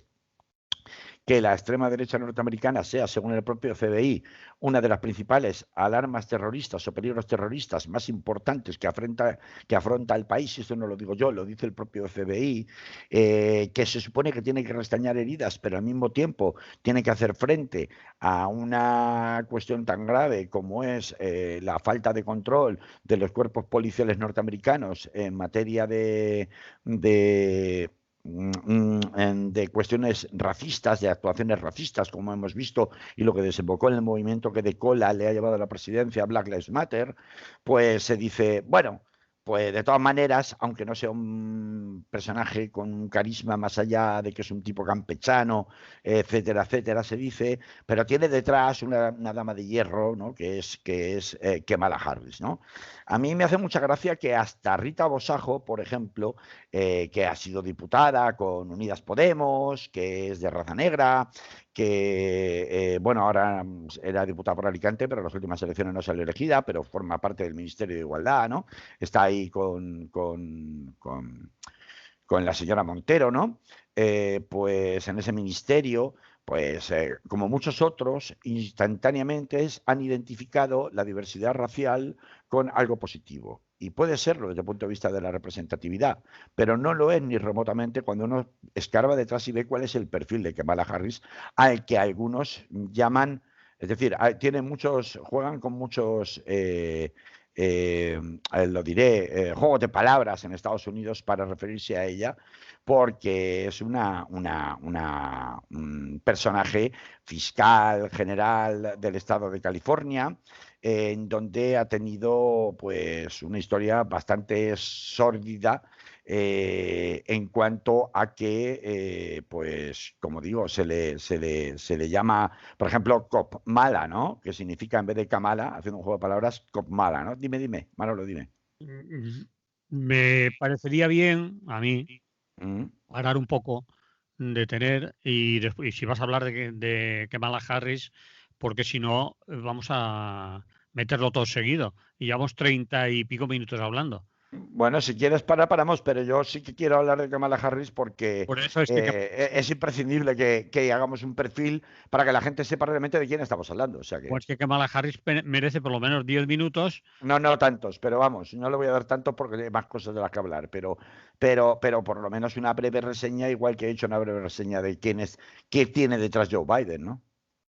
que la extrema derecha norteamericana sea, según el propio FBI, una de las principales alarmas terroristas o peligros terroristas más importantes que afronta el país, y esto no lo digo yo, lo dice el propio FBI, que se supone que tiene que restañar heridas, pero al mismo tiempo tiene que hacer frente a una cuestión tan grave como es la falta de control de los cuerpos policiales norteamericanos en materia de cuestiones racistas, de actuaciones racistas, como hemos visto, y lo que desembocó en el movimiento que de cola le ha llevado a la presidencia, Black Lives Matter, pues se dice, bueno, pues de todas maneras, aunque no sea un personaje con un carisma más allá de que es un tipo campechano, etcétera, etcétera, se dice, pero tiene detrás una dama de hierro, ¿no? que es Kamala Harris, ¿no? A mí me hace mucha gracia que hasta Rita Bosajo, por ejemplo, que ha sido diputada con Unidas Podemos, que es de raza negra, que, bueno, ahora era diputada por Alicante, pero en las últimas elecciones no salió elegida, pero forma parte del Ministerio de Igualdad, ¿no? Está ahí con la señora Montero, ¿no? Pues en ese ministerio, pues como muchos otros, instantáneamente han identificado la diversidad racial con algo positivo. Y puede serlo desde el punto de vista de la representatividad, pero no lo es ni remotamente cuando uno escarba detrás y ve cuál es el perfil de Kamala Harris, al que algunos llaman, es decir, juegan con muchos lo diré, juegos de palabras en Estados Unidos para referirse a ella, porque es un personaje fiscal general del estado de California, en donde ha tenido pues una historia bastante sórdida en cuanto a que, pues, como digo, se le llama, por ejemplo, cop mala, ¿no? Que significa, en vez de Kamala, haciendo un juego de palabras, cop mala, ¿no? Dime, Manolo, dime. Me parecería bien a mí Mm. parar un poco, detener y después, y si vas a hablar de Kamala Harris, porque si no vamos a meterlo todo seguido. Y llevamos 30 y pico minutos hablando. Bueno, si quieres paramos, pero yo sí que quiero hablar de Kamala Harris porque Por eso es que es imprescindible que hagamos un perfil para que la gente sepa realmente de quién estamos hablando. O sea que, pues que Kamala Harris merece por lo menos 10 minutos. no tantos, pero vamos, no le voy a dar tanto porque hay más cosas de las que hablar, pero por lo menos una breve reseña, igual que he hecho una breve reseña de qué tiene detrás Joe Biden, ¿no?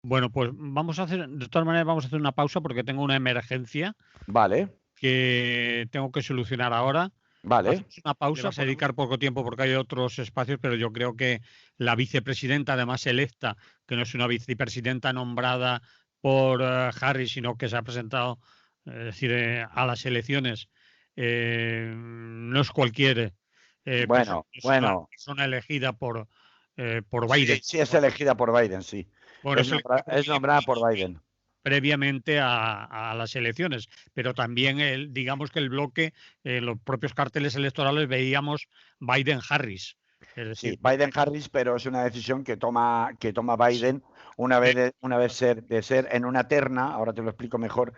Bueno, pues vamos a hacer, de todas maneras, vamos a hacer una pausa porque tengo una emergencia Vale, que tengo que solucionar ahora. vale. Hacemos una pausa, vamos a dedicar poco tiempo porque hay otros espacios, pero yo creo que la vicepresidenta, además electa, que no es una vicepresidenta nombrada por Harris, sino que se ha presentado, es decir, a las elecciones, no es cualquier persona, Bueno, es una bueno. persona elegida por Biden. Sí, sí es elegida por Biden, sí. Bueno, Es nombrada por Biden. previamente a las elecciones, pero también digamos que el bloque, los propios carteles electorales veíamos Biden-Harris. Es Sí, decir, Biden-Harris, pero es una decisión que toma Biden de ser en una terna, ahora te lo explico mejor,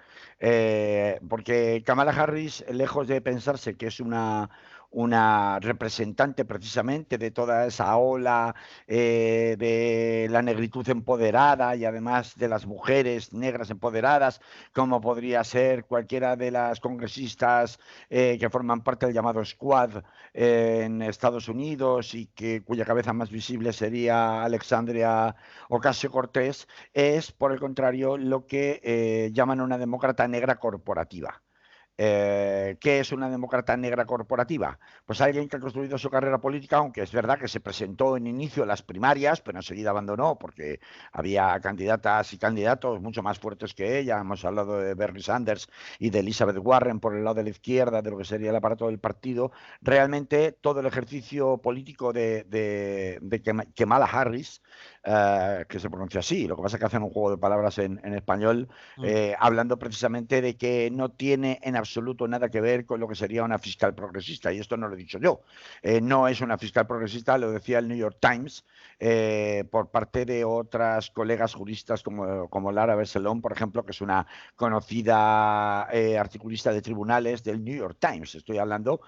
porque Kamala Harris, lejos de pensarse que es una representante precisamente de toda esa ola de la negritud empoderada y además de las mujeres negras empoderadas, como podría ser cualquiera de las congresistas que forman parte del llamado Squad en Estados Unidos y cuya cabeza más visible sería Alexandria Ocasio-Cortez, es, por el contrario, lo que llaman una demócrata negra corporativa. ¿Qué es una demócrata negra corporativa? Pues alguien que ha construido su carrera política, aunque es verdad que se presentó en inicio a las primarias, pero enseguida abandonó porque había candidatas y candidatos mucho más fuertes que ella. Hemos hablado de Bernie Sanders y de Elizabeth Warren por el lado de la izquierda, de lo que sería el aparato del partido. Realmente todo el ejercicio político de Kamala Harris, que se pronuncia así, lo que pasa es que hacen un juego de palabras en español, hablando precisamente de que no tiene en absoluto nada que ver con lo que sería una fiscal progresista, y esto no lo he dicho yo. No es una fiscal progresista, lo decía el New York Times, por parte de otras colegas juristas como Lara Berselón, por ejemplo, que es una conocida articulista de tribunales del New York Times. Estoy hablando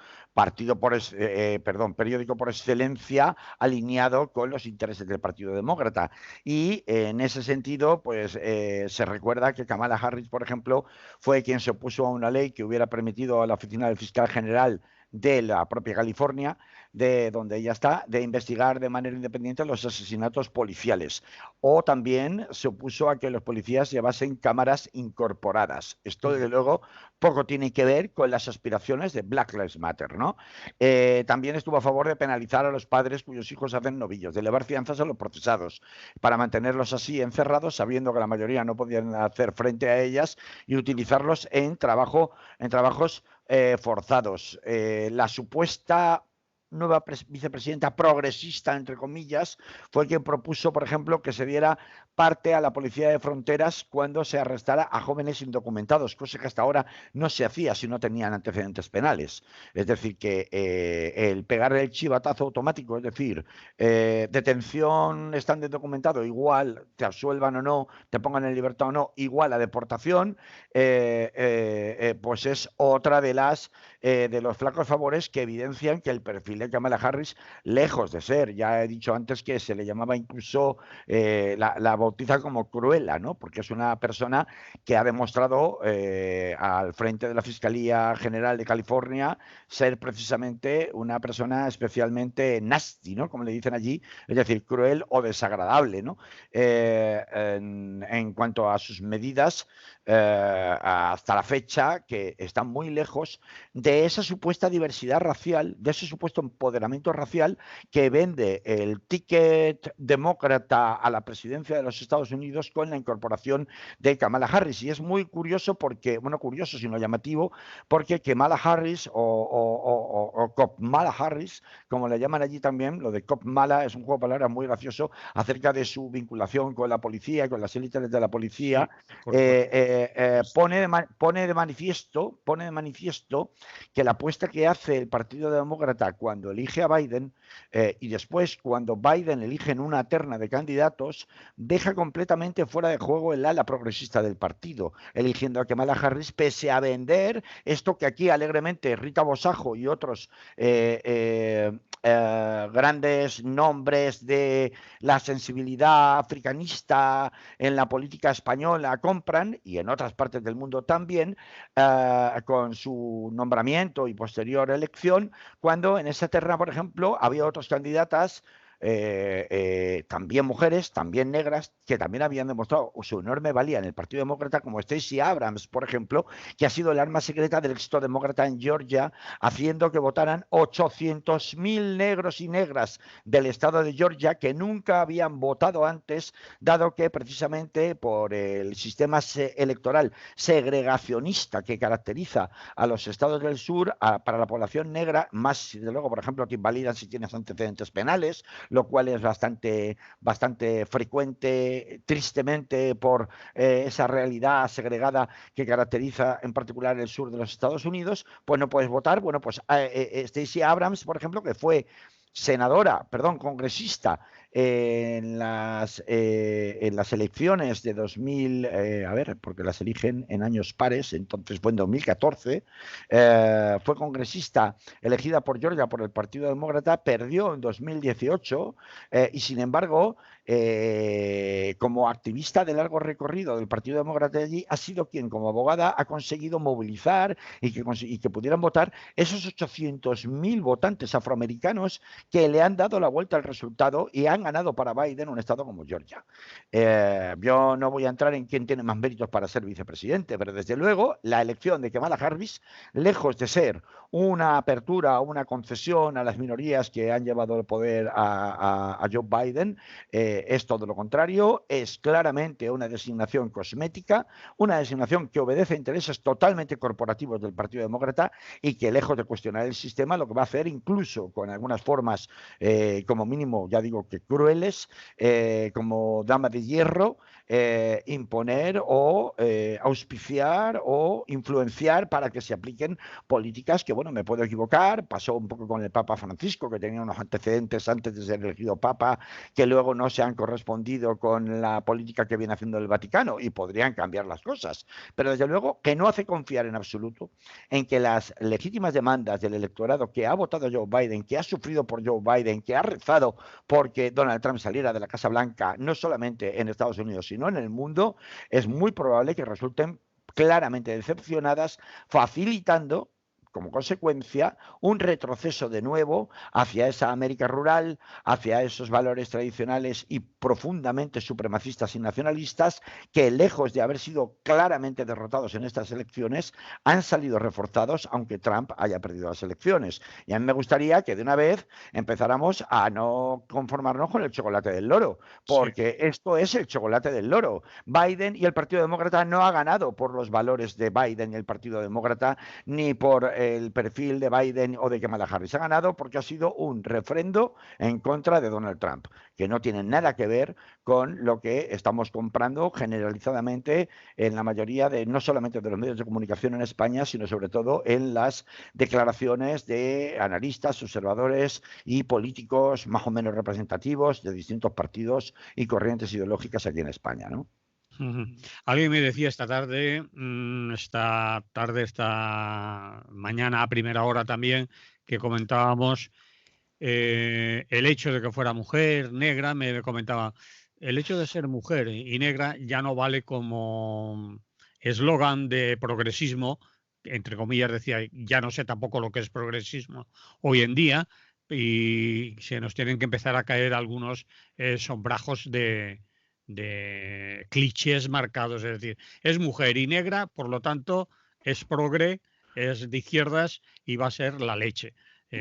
periódico por excelencia alineado con los intereses del Partido Demócrata. Y en ese sentido, pues se recuerda que Kamala Harris, por ejemplo, fue quien se opuso a una ley que hubiera permitido a la Oficina del Fiscal General de la propia California, de donde ella está, de investigar de manera independiente los asesinatos policiales. O también se opuso a que los policías llevasen cámaras incorporadas. Esto, desde luego, poco tiene que ver con las aspiraciones de Black Lives Matter, ¿no? También estuvo a favor de penalizar a los padres cuyos hijos hacen novillos, de elevar fianzas a los procesados, para mantenerlos así encerrados, sabiendo que la mayoría no podían hacer frente a ellas, y utilizarlos en trabajos forzados. La supuesta nueva vicepresidenta progresista, entre comillas, fue quien propuso, por ejemplo, que se diera parte a la policía de fronteras cuando se arrestara a jóvenes indocumentados, cosa que hasta ahora no se hacía si no tenían antecedentes penales. Es decir, que el pegar el chivatazo automático, es decir, detención, están de documentado, igual te absuelvan o no, te pongan en libertad o no, igual a deportación, pues es otra de los flacos favores que evidencian que el perfil de Kamala Harris, lejos de ser, ya he dicho antes que se le llamaba incluso, la bautiza como Cruella, ¿no? Porque es una persona que ha demostrado al frente de la Fiscalía General de California ser precisamente una persona especialmente nasty, ¿no? Como le dicen allí, es decir, cruel o desagradable, ¿no? En cuanto a sus medidas, hasta la fecha, que están muy lejos de esa supuesta diversidad racial, de ese supuesto empoderamiento racial que vende el ticket demócrata a la presidencia de los Estados Unidos con la incorporación de Kamala Harris. Y es muy curioso porque, bueno, curioso, sino llamativo, porque Kamala Harris o Cop-Mala Harris, como le llaman allí también, lo de Cop-Mala es un juego de palabras muy gracioso acerca de su vinculación con la policía, con las élites de la policía. Pone de manifiesto que la apuesta que hace el Partido Demócrata cuando elige a Biden y después cuando Biden elige en una terna de candidatos, deja completamente fuera de juego el ala progresista del partido, eligiendo a Kamala Harris pese a vender esto que aquí alegremente Rita Bosajo y otros grandes nombres de la sensibilidad africanista en la política española compran, y en otras partes del mundo también, con su nombramiento y posterior elección, cuando en esa terna, por ejemplo, había otras candidatas también mujeres, también negras, que también habían demostrado su enorme valía en el Partido Demócrata, como Stacey Abrams, por ejemplo, que ha sido el arma secreta del éxito demócrata en Georgia, haciendo que votaran 800.000 negros y negras del estado de Georgia que nunca habían votado antes, dado que precisamente por el sistema electoral segregacionista que caracteriza a los estados del sur, para la población negra, más desde luego, por ejemplo, te invalidan si tienes antecedentes penales, lo cual es bastante frecuente, tristemente, por esa realidad segregada que caracteriza en particular el sur de los Estados Unidos, pues no puedes votar. Bueno, pues Stacey Abrams, por ejemplo, que fue congresista en las elecciones de 2000, porque las eligen en años pares, entonces fue en 2014, fue congresista elegida por Georgia por el Partido Demócrata, perdió en 2018 y sin embargo, como activista de largo recorrido del Partido Demócrata de allí, ha sido quien como abogada ha conseguido movilizar y que pudieran votar esos 800.000 votantes afroamericanos que le han dado la vuelta al resultado y han ganado para Biden un estado como Georgia. Yo no voy a entrar en quién tiene más méritos para ser vicepresidente, pero desde luego la elección de Kamala Harris, lejos de ser una apertura o una concesión a las minorías que han llevado el poder a Joe Biden, es todo lo contrario, es claramente una designación cosmética, una designación que obedece a intereses totalmente corporativos del Partido Demócrata y que, lejos de cuestionar el sistema, lo que va a hacer, incluso con algunas formas como mínimo, ya digo que crueles, como dama de hierro, imponer o auspiciar o influenciar para que se apliquen políticas que, bueno, me puedo equivocar, pasó un poco con el Papa Francisco, que tenía unos antecedentes antes de ser elegido Papa que luego no se han correspondido con la política que viene haciendo el Vaticano y podrían cambiar las cosas, pero desde luego que no hace confiar en absoluto en que las legítimas demandas del electorado que ha votado a Joe Biden, que ha sufrido por Joe Biden, que ha rezado porque Donald Trump saliera de la Casa Blanca, no solamente en Estados Unidos, sino en el mundo, es muy probable que resulten claramente decepcionadas, facilitando como consecuencia un retroceso de nuevo hacia esa América rural, hacia esos valores tradicionales y profundamente supremacistas y nacionalistas que, lejos de haber sido claramente derrotados en estas elecciones, han salido reforzados aunque Trump haya perdido las elecciones. Y a mí me gustaría que de una vez empezáramos a no conformarnos con el chocolate del loro, porque esto es el chocolate del loro. Biden y el Partido Demócrata no ha ganado por los valores de Biden y el Partido Demócrata, ni por el perfil de Biden o de Kamala Harris. Ha ganado porque ha sido un refrendo en contra de Donald Trump, que no tiene nada que ver con lo que estamos comprando generalizadamente en la mayoría de, no solamente de los medios de comunicación en España, sino sobre todo en las declaraciones de analistas, observadores y políticos más o menos representativos de distintos partidos y corrientes ideológicas aquí en España, ¿no? Alguien me decía esta mañana a primera hora también, que comentábamos el hecho de que fuera mujer, negra, me comentaba, el hecho de ser mujer y negra ya no vale como eslogan de progresismo, entre comillas decía, ya no sé tampoco lo que es progresismo hoy en día, y se nos tienen que empezar a caer algunos sombrajos de clichés marcados, es decir, es mujer y negra, por lo tanto es progre, es de izquierdas y va a ser la leche.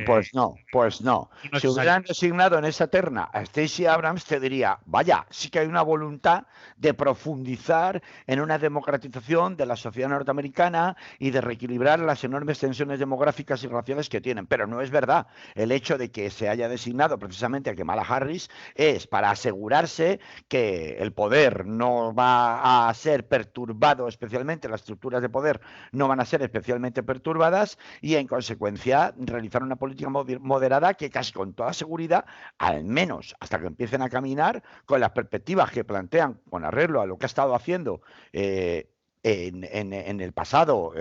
Pues no. No Si hubieran designado en esa terna a Stacey Abrams, te diría, vaya, sí que hay una voluntad de profundizar en una democratización de la sociedad norteamericana y de reequilibrar las enormes tensiones demográficas y raciales que tienen. Pero no es verdad. El hecho de que se haya designado precisamente a Kamala Harris es para asegurarse que el poder no va a ser perturbado, especialmente las estructuras de poder no van a ser especialmente perturbadas, y en consecuencia realizar una política moderada que casi con toda seguridad, al menos hasta que empiecen a caminar, con las perspectivas que plantean con arreglo a lo que ha estado haciendo en el pasado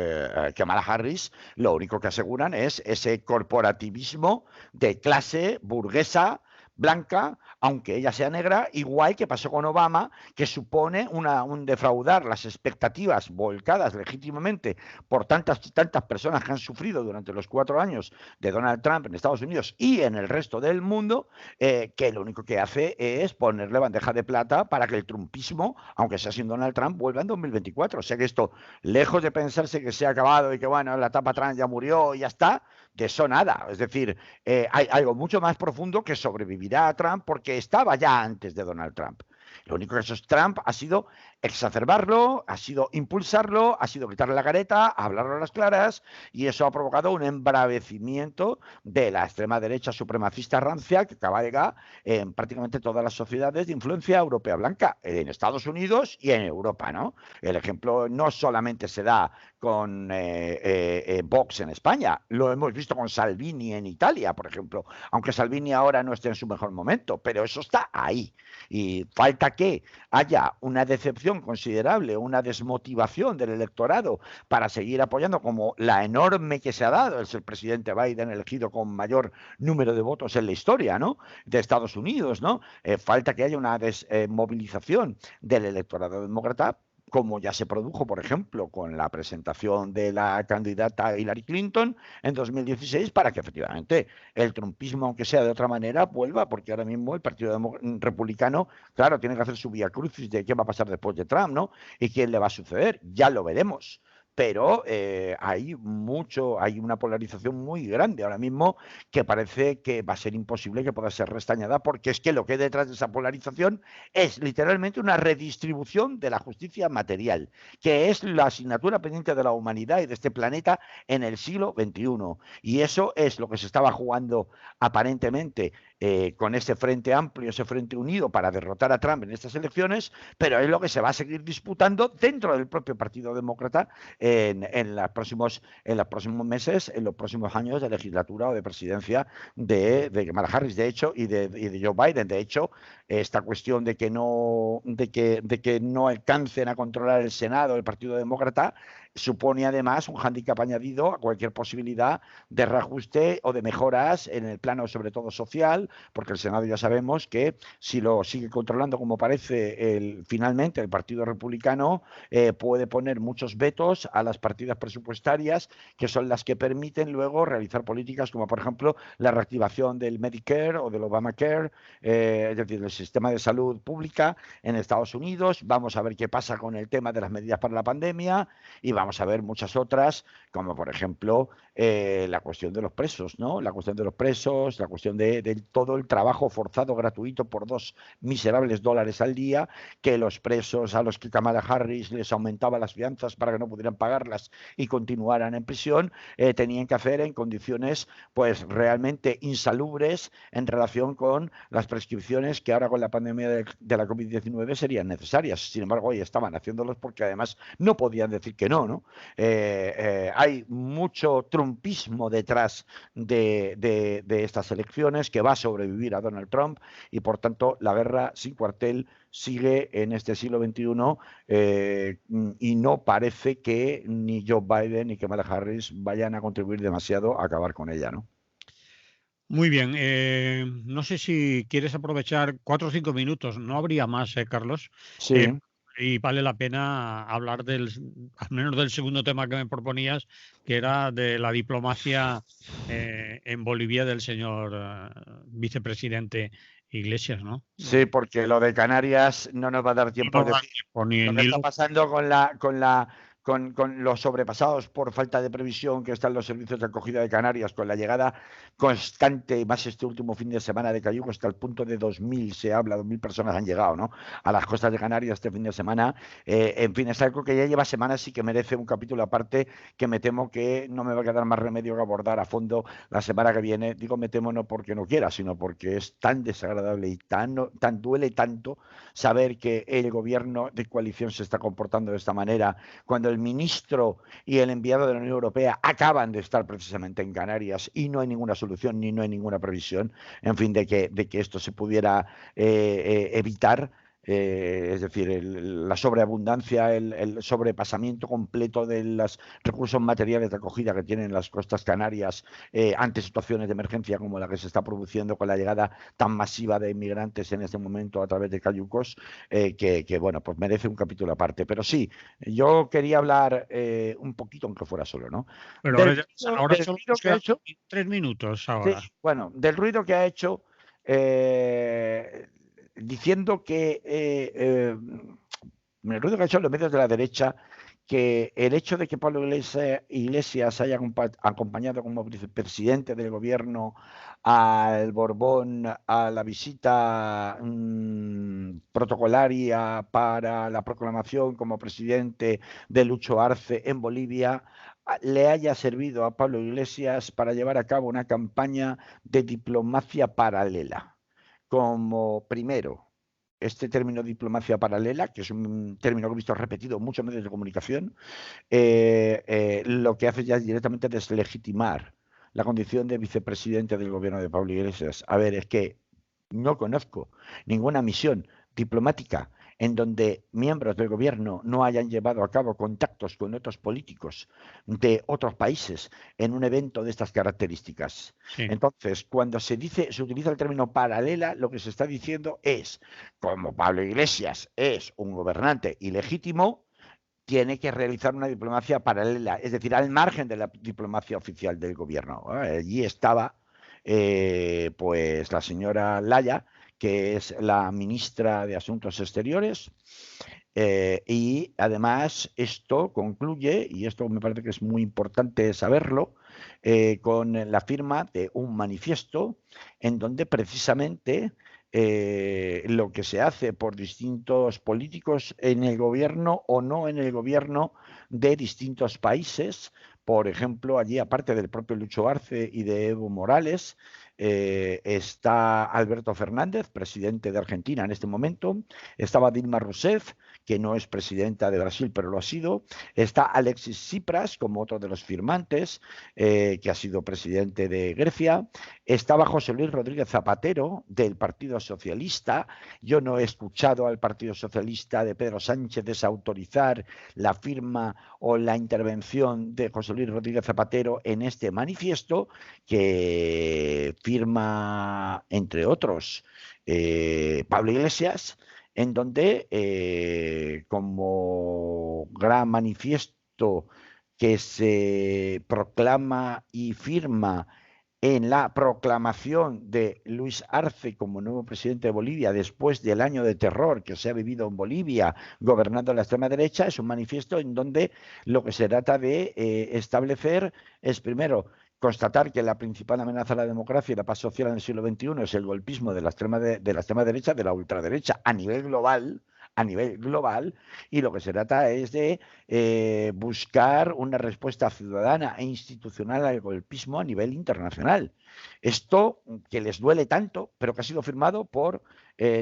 Kamala Harris, lo único que aseguran es ese corporativismo de clase burguesa blanca, aunque ella sea negra, igual que pasó con Obama, que supone un defraudar las expectativas volcadas legítimamente por tantas personas que han sufrido durante los 4 años de Donald Trump en Estados Unidos y en el resto del mundo, que lo único que hace es ponerle bandeja de plata para que el trumpismo, aunque sea sin Donald Trump, vuelva en 2024. O sea que esto, lejos de pensarse que se ha acabado y que bueno, la etapa Trump ya murió y ya está, de eso nada. Es decir, hay algo mucho más profundo que sobrevivirá a Trump porque estaba ya antes de Donald Trump. Lo único que ha hecho Trump ha sido exacerbarlo, ha sido impulsarlo, ha sido quitarle la careta, hablarlo a las claras, y eso ha provocado un embravecimiento de la extrema derecha supremacista rancia que cabalga en prácticamente todas las sociedades de influencia europea blanca, en Estados Unidos y en Europa, ¿no? El ejemplo no solamente se da con Vox en España, lo hemos visto con Salvini en Italia, por ejemplo, aunque Salvini ahora no esté en su mejor momento, pero eso está ahí. Y falta que haya una decepción considerable, una desmotivación del electorado para seguir apoyando, como la enorme que se ha dado, es el presidente Biden elegido con mayor número de votos en la historia, ¿no?, de Estados Unidos, ¿no? Falta que haya una desmovilización del electorado demócrata, como ya se produjo, por ejemplo, con la presentación de la candidata Hillary Clinton en 2016, para que efectivamente el trumpismo, aunque sea de otra manera, vuelva, porque ahora mismo el Partido Republicano, claro, tiene que hacer su vía crucis de qué va a pasar después de Trump, ¿no? Y quién le va a suceder, ya lo veremos. Pero hay una polarización muy grande ahora mismo que parece que va a ser imposible que pueda ser restañada, porque es que lo que hay detrás de esa polarización es literalmente una redistribución de la justicia material, que es la asignatura pendiente de la humanidad y de este planeta en el siglo XXI. Y eso es lo que se estaba jugando aparentemente con ese frente amplio, ese frente unido para derrotar a Trump en estas elecciones, pero es lo que se va a seguir disputando dentro del propio Partido Demócrata en los próximos meses, en los próximos años de legislatura o de presidencia de Kamala Harris, de hecho, y de Joe Biden. De hecho, esta cuestión de que no alcancen a controlar el Senado, el Partido Demócrata, supone además un hándicap añadido a cualquier posibilidad de reajuste o de mejoras en el plano, sobre todo social, porque el Senado ya sabemos que si lo sigue controlando como parece finalmente el Partido Republicano, puede poner muchos vetos a las partidas presupuestarias que son las que permiten luego realizar políticas como, por ejemplo, la reactivación del Medicare o del Obamacare, es decir, del sistema de salud pública en Estados Unidos. Vamos a ver qué pasa con el tema de las medidas para la pandemia y vamos a ver muchas otras, como por ejemplo la cuestión de los presos, ¿no? La cuestión de los presos, la cuestión de todo el trabajo forzado gratuito por $2 miserables al día, que los presos a los que Kamala Harris les aumentaba las fianzas para que no pudieran pagarlas y continuaran en prisión, tenían que hacer en condiciones pues realmente insalubres en relación con las prescripciones que ahora con la pandemia de la COVID-19 serían necesarias. Sin embargo, hoy estaban haciéndolos porque además no podían decir que no, ¿no? Hay mucho trumpismo detrás de estas elecciones que va a sobrevivir a Donald Trump y por tanto la guerra sin cuartel sigue en este siglo XXI y no parece que ni Joe Biden ni Kamala Harris vayan a contribuir demasiado a acabar con ella, ¿no? Muy bien, no sé si quieres aprovechar 4 o 5 minutos, no habría más, Carlos, Sí. y vale la pena hablar al menos del segundo tema que me proponías, que era de la diplomacia en Bolivia del señor vicepresidente Iglesias, ¿no? Sí, porque lo de Canarias no nos va a dar tiempo. No da tiempo, Lo que está pasando con los sobrepasados por falta de previsión que están los servicios de acogida de Canarias, con la llegada constante, más este último fin de semana de cayuco, hasta el punto de 2.000, se habla, 2.000 personas han llegado, ¿no?, a las costas de Canarias este fin de semana. En fin, es algo que ya lleva semanas y que merece un capítulo aparte, que me temo que no me va a quedar más remedio que abordar a fondo la semana que viene. Digo me temo no porque no quiera, sino porque es tan desagradable y duele tanto saber que el gobierno de coalición se está comportando de esta manera, cuando el ministro y el enviado de la Unión Europea acaban de estar precisamente en Canarias y no hay ninguna solución ni no hay ninguna previsión, en fin, de que esto se pudiera evitar. Es decir, la sobreabundancia, el sobrepasamiento completo de los recursos materiales de acogida que tienen las costas canarias ante situaciones de emergencia como la que se está produciendo con la llegada tan masiva de inmigrantes en este momento a través de cayucos, bueno, pues merece un capítulo aparte. Pero sí, yo quería hablar un poquito, aunque fuera solo, ¿no? Pero Del, ahora del solo ruido nos que ha quedan hecho, 3 minutos sí, ahora. bueno, del ruido que ha hecho diciendo que el ruido que ha hecho en los medios de la derecha, que el hecho de que Pablo Iglesias haya acompañado como vicepresidente del gobierno al Borbón a la visita protocolaria para la proclamación como presidente de Lucho Arce en Bolivia, le haya servido a Pablo Iglesias para llevar a cabo una campaña de diplomacia paralela. Como primero, este término diplomacia paralela, que es un término que he visto repetido en muchos medios de comunicación, lo que hace ya es directamente deslegitimar la condición de vicepresidente del gobierno de Pablo Iglesias. A ver, es que no conozco ninguna misión diplomática en donde miembros del gobierno no hayan llevado a cabo contactos con otros políticos de otros países en un evento de estas características. Sí. Entonces, cuando se utiliza el término paralela, lo que se está diciendo es, como Pablo Iglesias es un gobernante ilegítimo, tiene que realizar una diplomacia paralela, es decir, al margen de la diplomacia oficial del gobierno. Allí estaba pues la señora Laya, que es la ministra de Asuntos Exteriores, y además esto concluye, y esto me parece que es muy importante saberlo, con la firma de un manifiesto en donde precisamente lo que se hace por distintos políticos en el gobierno o no en el gobierno de distintos países, por ejemplo, allí aparte del propio Lucho Arce y de Evo Morales, está Alberto Fernández, presidente de Argentina en este momento, estaba Dilma Rousseff, que no es presidenta de Brasil, pero lo ha sido. Está Alexis Tsipras, como otro de los firmantes, que ha sido presidente de Grecia. Estaba José Luis Rodríguez Zapatero, del Partido Socialista. Yo no he escuchado al Partido Socialista de Pedro Sánchez desautorizar la firma o la intervención de José Luis Rodríguez Zapatero en este manifiesto, que firma, entre otros, Pablo Iglesias, en donde, como gran manifiesto que se proclama y firma en la proclamación de Luis Arce como nuevo presidente de Bolivia después del año de terror que se ha vivido en Bolivia gobernando la extrema derecha, es un manifiesto en donde lo que se trata de establecer es, primero, constatar que la principal amenaza a la democracia y la paz social en el siglo XXI es el golpismo de la extrema derecha, de la ultraderecha a nivel global, y lo que se trata es de buscar una respuesta ciudadana e institucional al golpismo a nivel internacional. Esto que les duele tanto, pero que ha sido firmado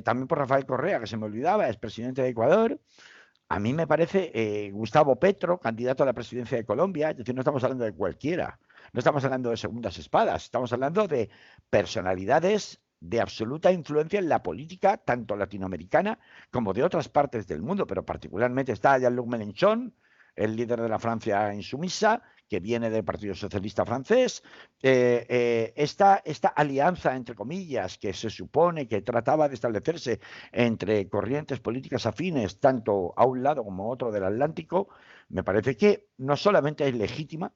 también por Rafael Correa, que se me olvidaba, es presidente de Ecuador. A mí me parece Gustavo Petro, candidato a la presidencia de Colombia, es decir, no estamos hablando de cualquiera, no estamos hablando de segundas espadas, estamos hablando de personalidades de absoluta influencia en la política, tanto latinoamericana como de otras partes del mundo, pero particularmente está Jean-Luc Mélenchon, el líder de la Francia insumisa, que viene del Partido Socialista francés. Esta alianza, entre comillas, que se supone que trataba de establecerse entre corrientes políticas afines, tanto a un lado como a otro del Atlántico, me parece que no solamente es legítima,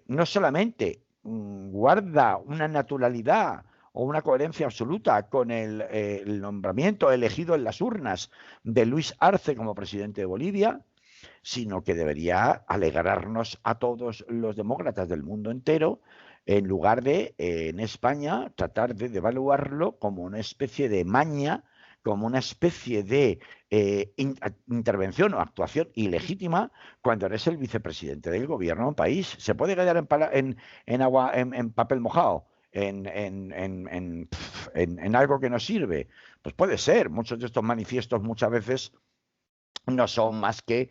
no solamente guarda una naturalidad o una coherencia absoluta con el nombramiento elegido en las urnas de Luis Arce como presidente de Bolivia, sino que debería alegrarnos a todos los demócratas del mundo entero, en lugar de, en España, tratar de devaluarlo como una especie de maña, como una especie de intervención o actuación ilegítima cuando eres el vicepresidente del gobierno de un país. Se puede quedar en papel mojado, en algo que no sirve. Pues puede ser. Muchos de estos manifiestos muchas veces no son más que,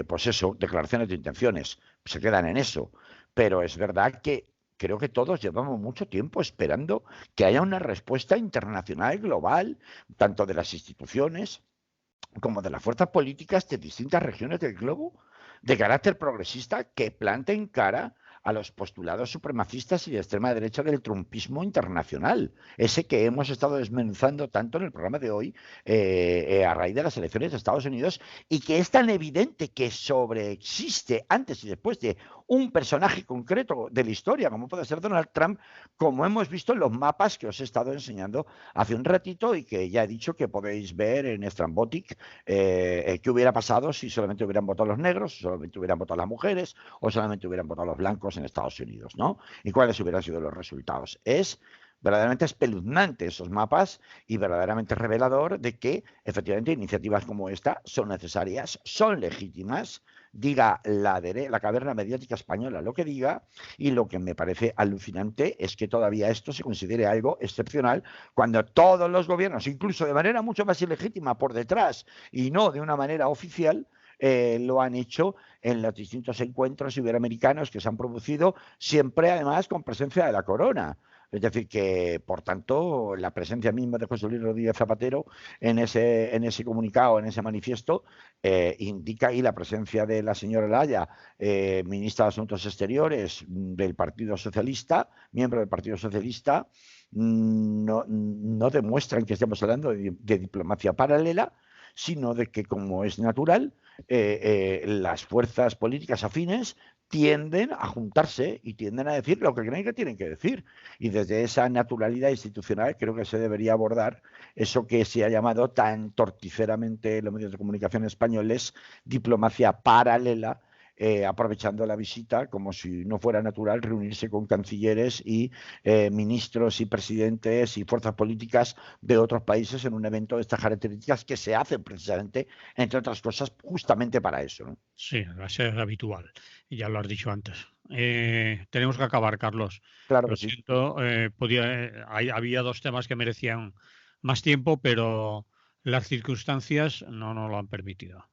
pues eso, declaraciones de intenciones. Se quedan en eso. Pero es verdad que creo que todos llevamos mucho tiempo esperando que haya una respuesta internacional global, tanto de las instituciones como de las fuerzas políticas de distintas regiones del globo, de carácter progresista, que planten cara a los postulados supremacistas y de extrema derecha del trumpismo internacional, ese que hemos estado desmenuzando tanto en el programa de hoy, a raíz de las elecciones de Estados Unidos, y que es tan evidente que sobreexiste antes y después de un personaje concreto de la historia, como puede ser Donald Trump, como hemos visto en los mapas que os he estado enseñando hace un ratito y que ya he dicho que podéis ver en Strambotic, qué hubiera pasado si solamente hubieran votado los negros, si solamente hubieran votado las mujeres o solamente hubieran votado los blancos en Estados Unidos, ¿no? Y cuáles hubieran sido los resultados. Es verdaderamente espeluznante esos mapas y verdaderamente revelador de que efectivamente iniciativas como esta son necesarias, son legítimas, diga la caverna mediática española lo que diga, y lo que me parece alucinante es que todavía esto se considere algo excepcional cuando todos los gobiernos, incluso de manera mucho más ilegítima por detrás y no de una manera oficial, lo han hecho en los distintos encuentros iberoamericanos que se han producido, siempre además con presencia de la corona. Es decir, que por tanto la presencia misma de José Luis Rodríguez Zapatero en ese comunicado, en ese manifiesto, indica, y la presencia de la señora Laya, ministra de Asuntos Exteriores del Partido Socialista, miembro del Partido Socialista, no demuestran que estemos hablando de diplomacia paralela, sino de que, como es natural, las fuerzas políticas afines tienden a juntarse y tienden a decir lo que creen que tienen que decir. Y desde esa naturalidad institucional creo que se debería abordar eso que se ha llamado tan torticeramente en los medios de comunicación españoles diplomacia paralela, aprovechando la visita como si no fuera natural reunirse con cancilleres y ministros y presidentes y fuerzas políticas de otros países en un evento de estas características que se hacen precisamente, entre otras cosas, justamente para eso, ¿no? Sí, va a ser habitual. Y ya lo has dicho antes. Tenemos que acabar, Carlos. Claro Lo que sí. siento. Había dos temas que merecían más tiempo, pero las circunstancias no nos lo han permitido.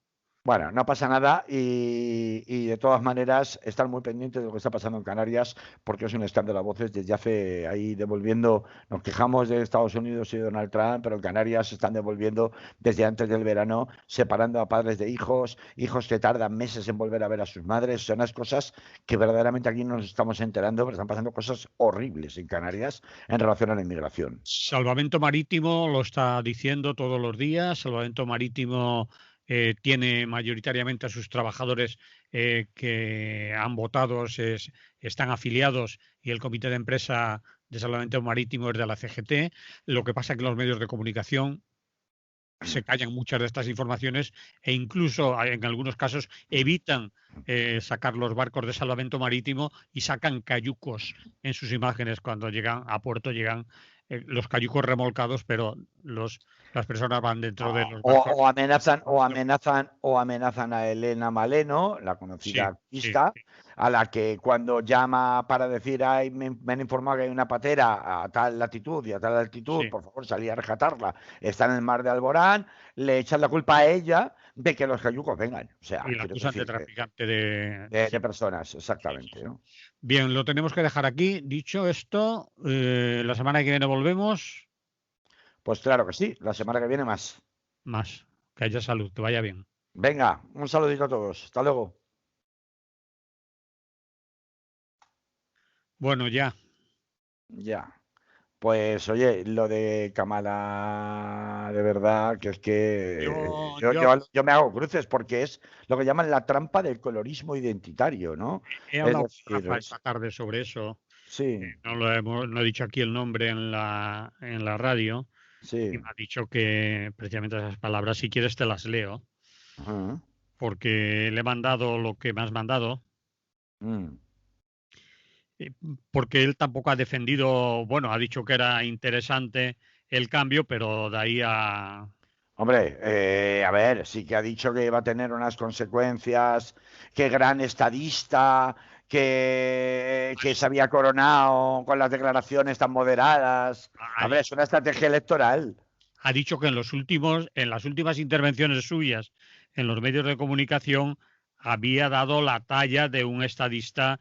Bueno, no pasa nada y de todas maneras estar muy pendientes de lo que está pasando en Canarias porque es un escándalo a voces desde hace ahí devolviendo, nos quejamos de Estados Unidos y de Donald Trump, pero en Canarias se están devolviendo desde antes del verano, separando a padres de hijos, hijos que tardan meses en volver a ver a sus madres, son las cosas que verdaderamente aquí no nos estamos enterando, pero están pasando cosas horribles en Canarias en relación a la inmigración. Salvamento Marítimo lo está diciendo todos los días. Salvamento Marítimo tiene mayoritariamente a sus trabajadores que han votado, están afiliados, y el comité de empresa de Salvamento Marítimo es de la CGT. Lo que pasa es que los medios de comunicación se callan muchas de estas informaciones e incluso en algunos casos evitan sacar los barcos de salvamento marítimo y sacan cayucos en sus imágenes cuando llegan a puerto, llegan los cayucos remolcados, pero las personas van dentro de los barcos. O amenazan a Elena Maleno, la conocida Sí, sí, artista, a la que cuando llama para decir, ay, me han informado que hay una patera a tal latitud y a tal altitud, sí. por favor, salí a rescatarla, está en el mar de Alborán, le echan la culpa a ella de que los cayucos vengan. O sea, Y la quiero acusan de decir, traficante de personas, sí, sí, exactamente, sí. ¿no? Bien, lo tenemos que dejar aquí. Dicho esto, la semana que viene volvemos. Pues claro que sí, la semana que viene más. Más. Que haya salud, que vaya bien. Venga, un saludito a todos. Hasta luego. Bueno, ya. Ya. Pues oye, lo de Kamala, de verdad, que es que Yo, yo, yo yo, yo me hago cruces porque es lo que llaman la trampa del colorismo identitario, ¿no? he Es hablado con decir, Rafa esta tarde sobre eso. sí, No he dicho aquí el nombre en la radio y sí. me ha dicho que precisamente esas palabras, si quieres, te las leo, Ujú, porque le he mandado lo que me has mandado, mm. eh, porque él tampoco ha defendido, bueno, ha dicho que era interesante el cambio, pero de ahí a... Hombre, a ver, sí que ha dicho que va a tener unas consecuencias, qué gran estadista, que se había coronado con las declaraciones tan moderadas. A ver, es una estrategia electoral. ha dicho que en las últimas intervenciones suyas en los medios de comunicación había dado la talla de un estadista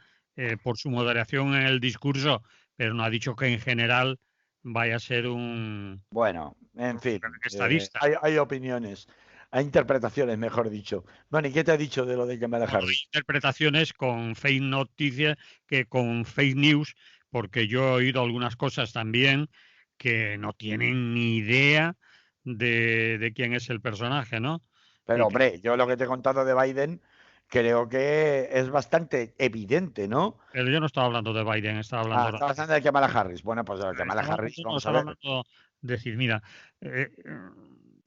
por su moderación en el discurso, pero no ha dicho que en general vaya a ser un Bueno, en fin, estadista. hay opiniones, hay interpretaciones, mejor dicho. Bueno, ¿y qué te ha dicho de lo de Kamala Bueno, hay Harris? interpretaciones con fake noticias que con fake news, porque yo he oído algunas cosas también que no tienen ni idea de quién es el personaje, ¿no? Pero Y que, hombre, yo lo que te he contado de Biden creo que es bastante evidente, ¿no? pero yo no estaba hablando de Biden, estaba Ah, hablando estás hablando de Kamala Harris. Bueno, pues de Kamala Estaba Harris, hablando, no, vamos a estaba ver. hablando de decir, mira, eh,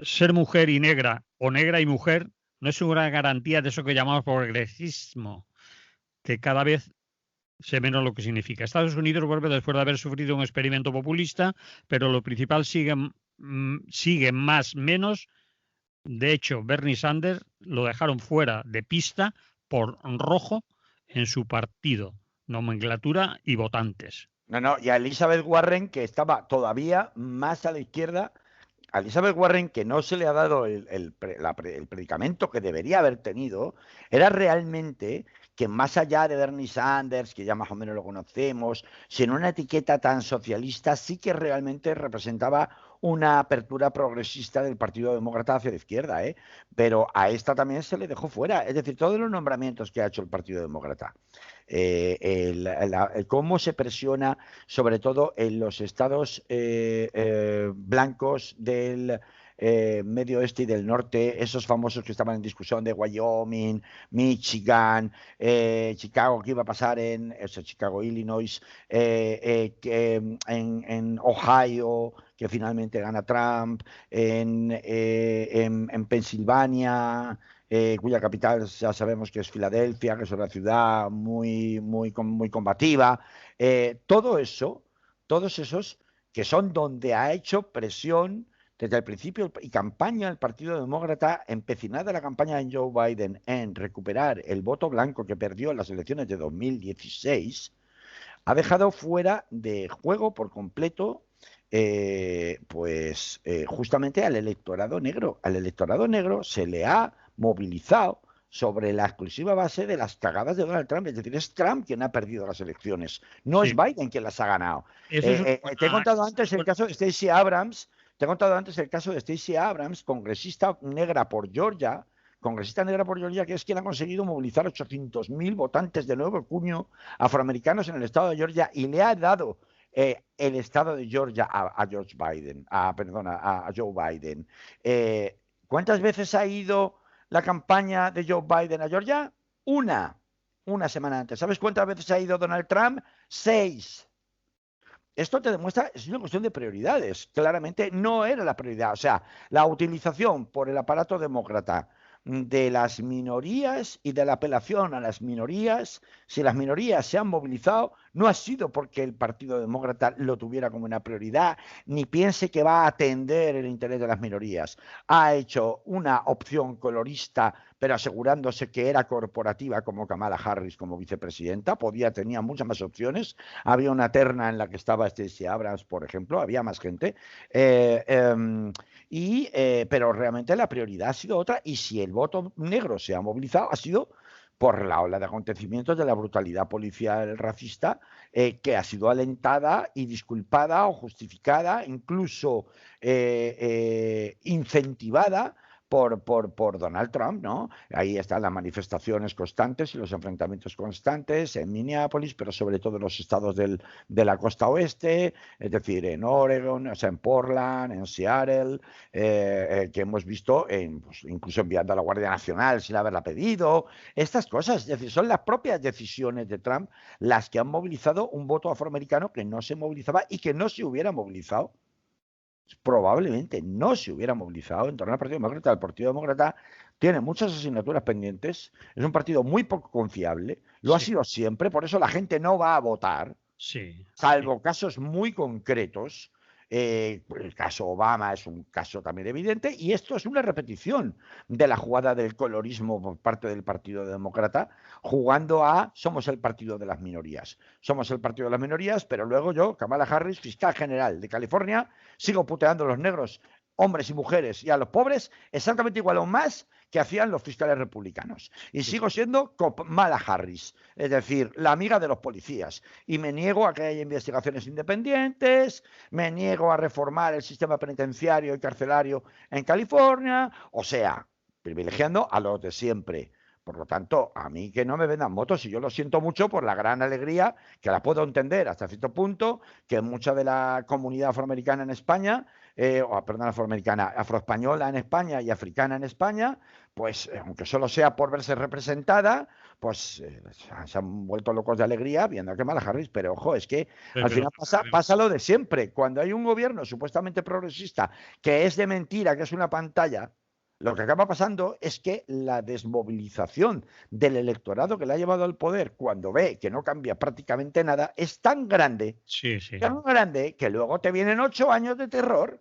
ser mujer y negra o negra y mujer no es una garantía de eso que llamamos progresismo, que cada vez sé menos lo que significa. Estados Unidos vuelve después de haber sufrido un experimento populista, pero lo principal sigue más menos. De hecho, Bernie Sanders lo dejaron fuera de pista por rojo en su partido, nomenclatura y votantes. No, no, y a Elizabeth Warren, que estaba todavía más a la izquierda, a Elizabeth Warren, que no se le ha dado el predicamento que debería haber tenido, era realmente que más allá de Bernie Sanders, que ya más o menos lo conocemos, sin una etiqueta tan socialista, sí que realmente representaba una apertura progresista del Partido Demócrata hacia la izquierda, ¿eh? Pero a esta también se le dejó fuera. Es decir, todos los nombramientos que ha hecho el Partido Demócrata, cómo se presiona, sobre todo en los estados blancos del medio oeste y del norte, esos famosos que estaban en discusión de Wyoming, Michigan, Chicago, ¿qué iba a pasar Chicago, Illinois, en Ohio, que finalmente gana Trump, en Pensilvania, cuya capital ya sabemos que es Filadelfia, que es una ciudad muy combativa. Todo eso, todos esos que son donde ha hecho presión desde el principio y campaña el Partido Demócrata, empecinada la campaña de Joe Biden en recuperar el voto blanco que perdió en las elecciones de 2016, ha dejado fuera de juego por completo justamente al electorado negro. Al electorado negro se le ha movilizado sobre la exclusiva base de las cagadas de Donald Trump. Es decir, es Trump quien ha perdido las elecciones, no es Sí, Biden quien las ha ganado. eso es Te he contado antes el buena, caso de Stacey Abrams, congresista negra por Georgia, que es quien ha conseguido movilizar 800.000 votantes de nuevo cuño afroamericanos en el estado de Georgia y le ha dado el estado de Georgia a George Biden, a Joe Biden. ¿Cuántas veces ha ido la campaña de Joe Biden a Georgia? Una semana antes. ¿Sabes cuántas veces ha ido Donald Trump? 6. Esto te demuestra, es una cuestión de prioridades. Claramente no era la prioridad. O sea, la utilización por el aparato demócrata de las minorías y de la apelación a las minorías, si las minorías se han movilizado, no ha sido porque el Partido Demócrata lo tuviera como una prioridad, ni piense que va a atender el interés de las minorías. Ha hecho una opción colorista, pero asegurándose que era corporativa, como Kamala Harris como vicepresidenta, tenía muchas más opciones. Había una terna en la que estaba Stacey Abrams, por ejemplo, había más gente. Pero realmente la prioridad ha sido otra, y si el voto negro se ha movilizado, ha sido por la ola de acontecimientos de la brutalidad policial racista, que ha sido alentada y disculpada o justificada, incluso incentivada por Donald Trump, ¿no? Ahí están las manifestaciones constantes y los enfrentamientos constantes en Minneapolis, pero sobre todo en los estados de la costa oeste, es decir, en Oregon, o sea, en Portland, en Seattle, que hemos visto pues, incluso enviando a la Guardia Nacional sin haberla pedido. Estas cosas, es decir, son las propias decisiones de Trump las que han movilizado un voto afroamericano que no se movilizaba y que no se hubiera movilizado, probablemente no se hubiera movilizado en torno al Partido Demócrata. El Partido Demócrata tiene muchas asignaturas pendientes, es un partido muy poco confiable, lo ha sí, sido siempre, por eso la gente no va a votar, sí, sí, salvo casos muy concretos. El caso Obama es un caso también evidente, y esto es una repetición de la jugada del colorismo por parte del Partido Demócrata, jugando a somos el partido de las minorías. Somos el partido de las minorías, pero luego yo, Kamala Harris, fiscal general de California, sigo puteando a los negros hombres y mujeres, y a los pobres exactamente igual o más que hacían los fiscales republicanos. Y sigo siendo Kamala Harris, es decir, la amiga de los policías. Y me niego a que haya investigaciones independientes, me niego a reformar el sistema penitenciario y carcelario en California, o sea, privilegiando a los de siempre. Por lo tanto, a mí que no me vendan motos, y yo lo siento mucho por la gran alegría, que la puedo entender hasta cierto punto, que mucha de la comunidad afroamericana en España, perdón, afroamericana, afroespañola en España y africana en España, pues aunque solo sea por verse representada, pues se han vuelto locos de alegría viendo a Kamala Harris, pero ojo, es que al Pero final pasa lo de siempre. Cuando hay un gobierno supuestamente progresista que es de mentira, que es una pantalla, lo que acaba pasando es que la desmovilización del electorado que le ha llevado al poder cuando ve que no cambia prácticamente nada es sí, sí. tan grande que luego te vienen 8 años de terror.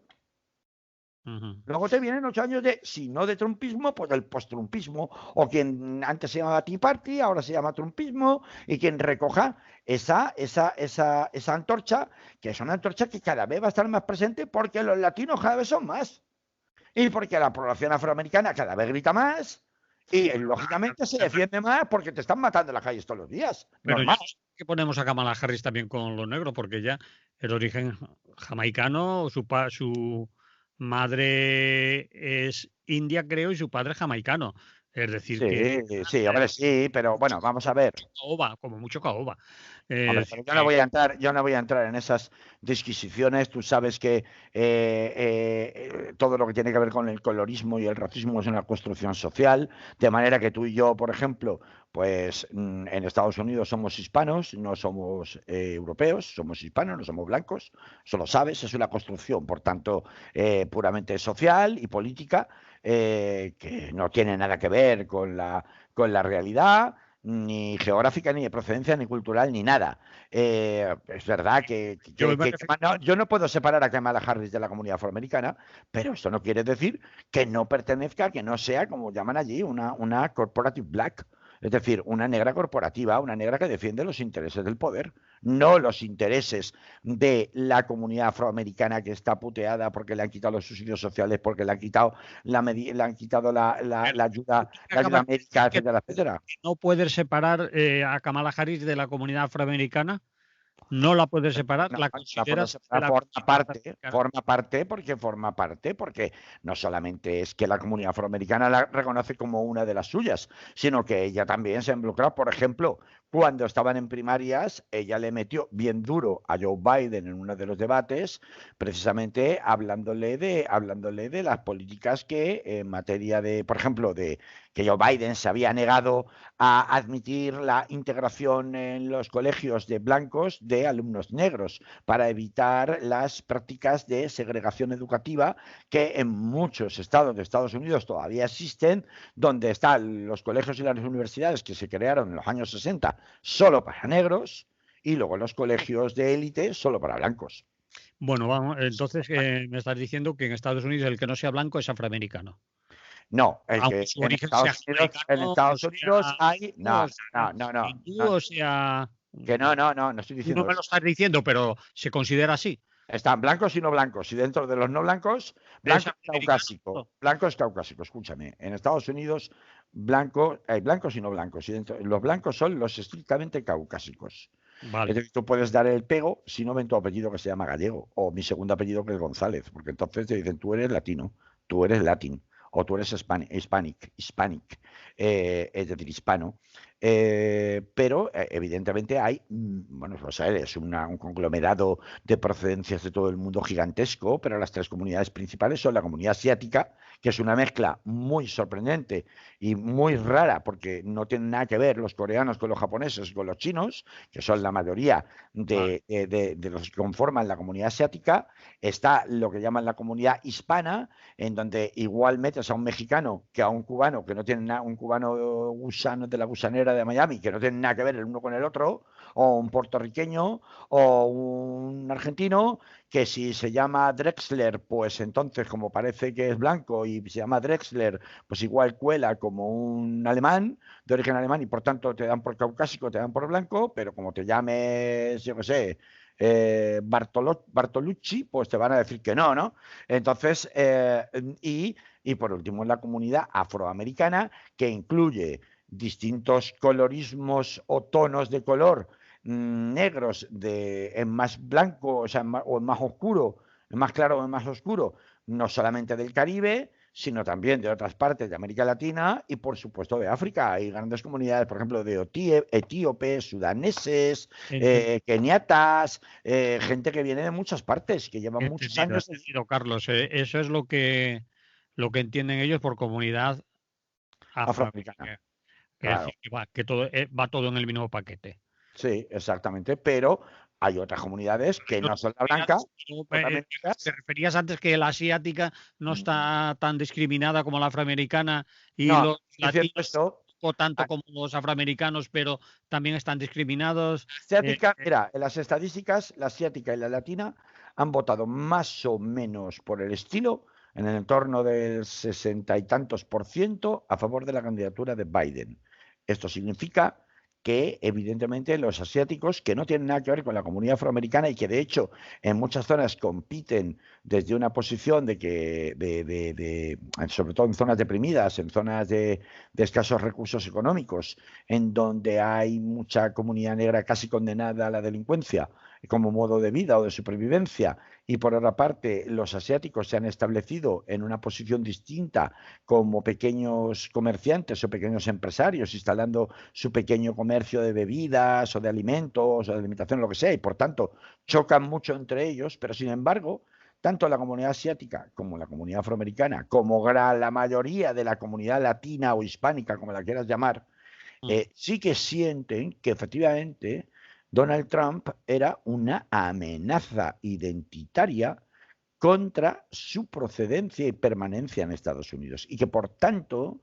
Ujú. Luego te vienen 8 años de, si no de trumpismo, pues del post-trumpismo, o quien antes se llamaba Tea Party, ahora se llama trumpismo, y quien recoja esa antorcha, que es una antorcha que cada vez va a estar más presente porque los latinos cada vez son más, y porque la población afroamericana cada vez grita más, y lógicamente se defiende más porque te están matando en las calles todos los días. Pero yo Normal. no sé por qué ponemos a Kamala Harris también con lo negro, porque ya el origen jamaicano, su madre es india, creo, y su padre es jamaicano. Es decir, que Sí, sí, hombre, sí, pero bueno, vamos a ver. caoba, como mucho caoba. Hombre, Sí pero que yo no voy a entrar en esas disquisiciones. Tú sabes que todo lo que tiene que ver con el colorismo y el racismo es una construcción social, de manera que tú y yo, por ejemplo, pues en Estados Unidos somos hispanos, no somos europeos, somos hispanos, no somos blancos. Eso lo sabes, es una construcción, por tanto, puramente social y política, que no tiene nada que ver con la realidad ni geográfica, ni de procedencia, ni cultural, ni nada. Es verdad yo me refiero yo no puedo separar a Kamala Harris de la comunidad afroamericana, pero esto no quiere decir que no pertenezca, que no sea, como llaman allí, una corporative black. Es decir, una negra corporativa, una negra que defiende los intereses del poder, no los intereses de la comunidad afroamericana que está puteada porque le han quitado los subsidios sociales, porque le han quitado la ayuda médica, que etcétera, etcétera. no puedes separar a Kamala Harris de la comunidad afroamericana. No la puedes separar, No, la la puedo consideras de separar, la comunidad afroamericana. forma parte, porque no solamente es que la comunidad afroamericana la reconoce como una de las suyas, sino que ella también se ha involucrado. Por ejemplo, cuando estaban en primarias, ella le metió bien duro a Joe Biden en uno de los debates, precisamente hablándole de las políticas que en materia de, por ejemplo, de que Joe Biden se había negado a admitir la integración en los colegios de blancos de alumnos negros para evitar las prácticas de segregación educativa que en muchos estados de Estados Unidos todavía existen, donde están los colegios y las universidades que se crearon en los años 60 solo para negros y luego los colegios de élite solo para blancos. Bueno, vamos, entonces me estás diciendo que en Estados Unidos el que no sea blanco es afroamericano. No, el Aunque que su origen sea En jamaicano, o Estados Unidos sea, hay, o no, sea no, no, no, hindú, no, o sea. que no estoy Tú no diciendo me lo eso. estás diciendo, pero se considera así. Están blancos y no blancos. Y dentro de los no blancos, Es blanco es afroamericano. caucásico. Blanco es caucásico, escúchame. En Estados Unidos, hay blancos y no blancos. Y los blancos son los estrictamente caucásicos. Es Vale. decir, tú puedes dar el pego si no ven tu apellido que se llama Gallego o mi segundo apellido que es González, porque entonces te dicen tú eres latino, tú eres latín o tú eres hispanic, es decir, hispano. Pero evidentemente hay, bueno, o sea, es un conglomerado de procedencias de todo el mundo gigantesco, pero las tres comunidades principales son la comunidad asiática, que es una mezcla muy sorprendente y muy rara, porque no tienen nada que ver los coreanos con los japoneses, con los chinos, que son la mayoría Vale. de los que conforman la comunidad asiática. Está lo que llaman la comunidad hispana, en donde igual metes a un mexicano que a un cubano, que no tiene nada, un cubano gusano de la gusanera de Miami, que no tiene nada que ver el uno con el otro, o un puertorriqueño, o un argentino, que si se llama Drexler, pues entonces como parece que es blanco y se llama Drexler, pues igual cuela como un alemán, de origen alemán, y por tanto te dan por caucásico, te dan por blanco, pero como te llames, yo qué sé, Bartolucci, pues te van a decir que no, ¿no? Entonces, y por último, la comunidad afroamericana, que incluye distintos colorismos o tonos de color negros en más blanco, o sea, o en más oscuro, en más claro o en más oscuro, no solamente del Caribe, sino también de otras partes de América Latina y, por supuesto, de África. Hay grandes comunidades, por ejemplo, de etíopes, sudaneses, keniatas, gente que viene de muchas partes, que llevan muchos años. Entendido, Carlos. Eso es lo que entienden ellos por comunidad Afroamericana. afroamericana. Es Claro. decir, que todo, va todo en el mismo paquete. Sí, exactamente, pero hay otras comunidades que no son la blanca. Te referías antes que la asiática no está tan discriminada como la afroamericana y no, los latinos esto, o tanto como los afroamericanos, pero también están discriminados. Asiática, mira, en las estadísticas, la asiática y la latina han votado más o menos por el estilo, en el entorno del 60 y tantos por ciento a favor de la candidatura de Biden. Esto significa que, evidentemente, los asiáticos, que no tienen nada que ver con la comunidad afroamericana y que, de hecho, en muchas zonas compiten desde una posición de que, sobre todo en zonas deprimidas, en zonas de escasos recursos económicos, en donde hay mucha comunidad negra casi condenada a la delincuencia como modo de vida o de supervivencia, y por otra parte los asiáticos se han establecido en una posición distinta como pequeños comerciantes o pequeños empresarios, instalando su pequeño comercio de bebidas o de alimentos o de alimentación, lo que sea, y por tanto chocan mucho entre ellos, pero sin embargo tanto la comunidad asiática como la comunidad afroamericana, como la mayoría de la comunidad latina o hispánica, como la quieras llamar, sí que sienten que efectivamente Donald Trump era una amenaza identitaria contra su procedencia y permanencia en Estados Unidos y que por tanto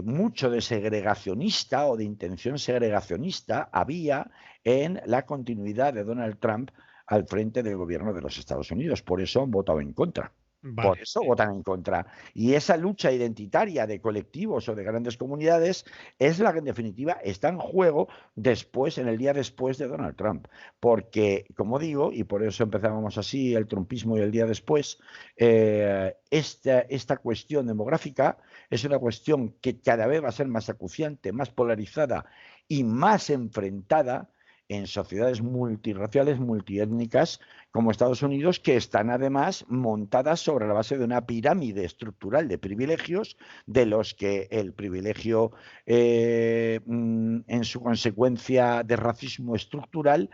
mucho de segregacionista o de intención segregacionista había en la continuidad de Donald Trump al frente del gobierno de los Estados Unidos. Por eso han votado en contra. Por Vale. eso votan en contra. Y esa lucha identitaria de colectivos o de grandes comunidades es la que en definitiva está en juego después, en el día después de Donald Trump. Porque, como digo, y por eso empezábamos así el trumpismo y el día después, esta cuestión demográfica es una cuestión que cada vez va a ser más acuciante, más polarizada y más enfrentada en sociedades multirraciales, multiétnicas, como Estados Unidos, que están además montadas sobre la base de una pirámide estructural de privilegios, de los que el privilegio, en su consecuencia de racismo estructural,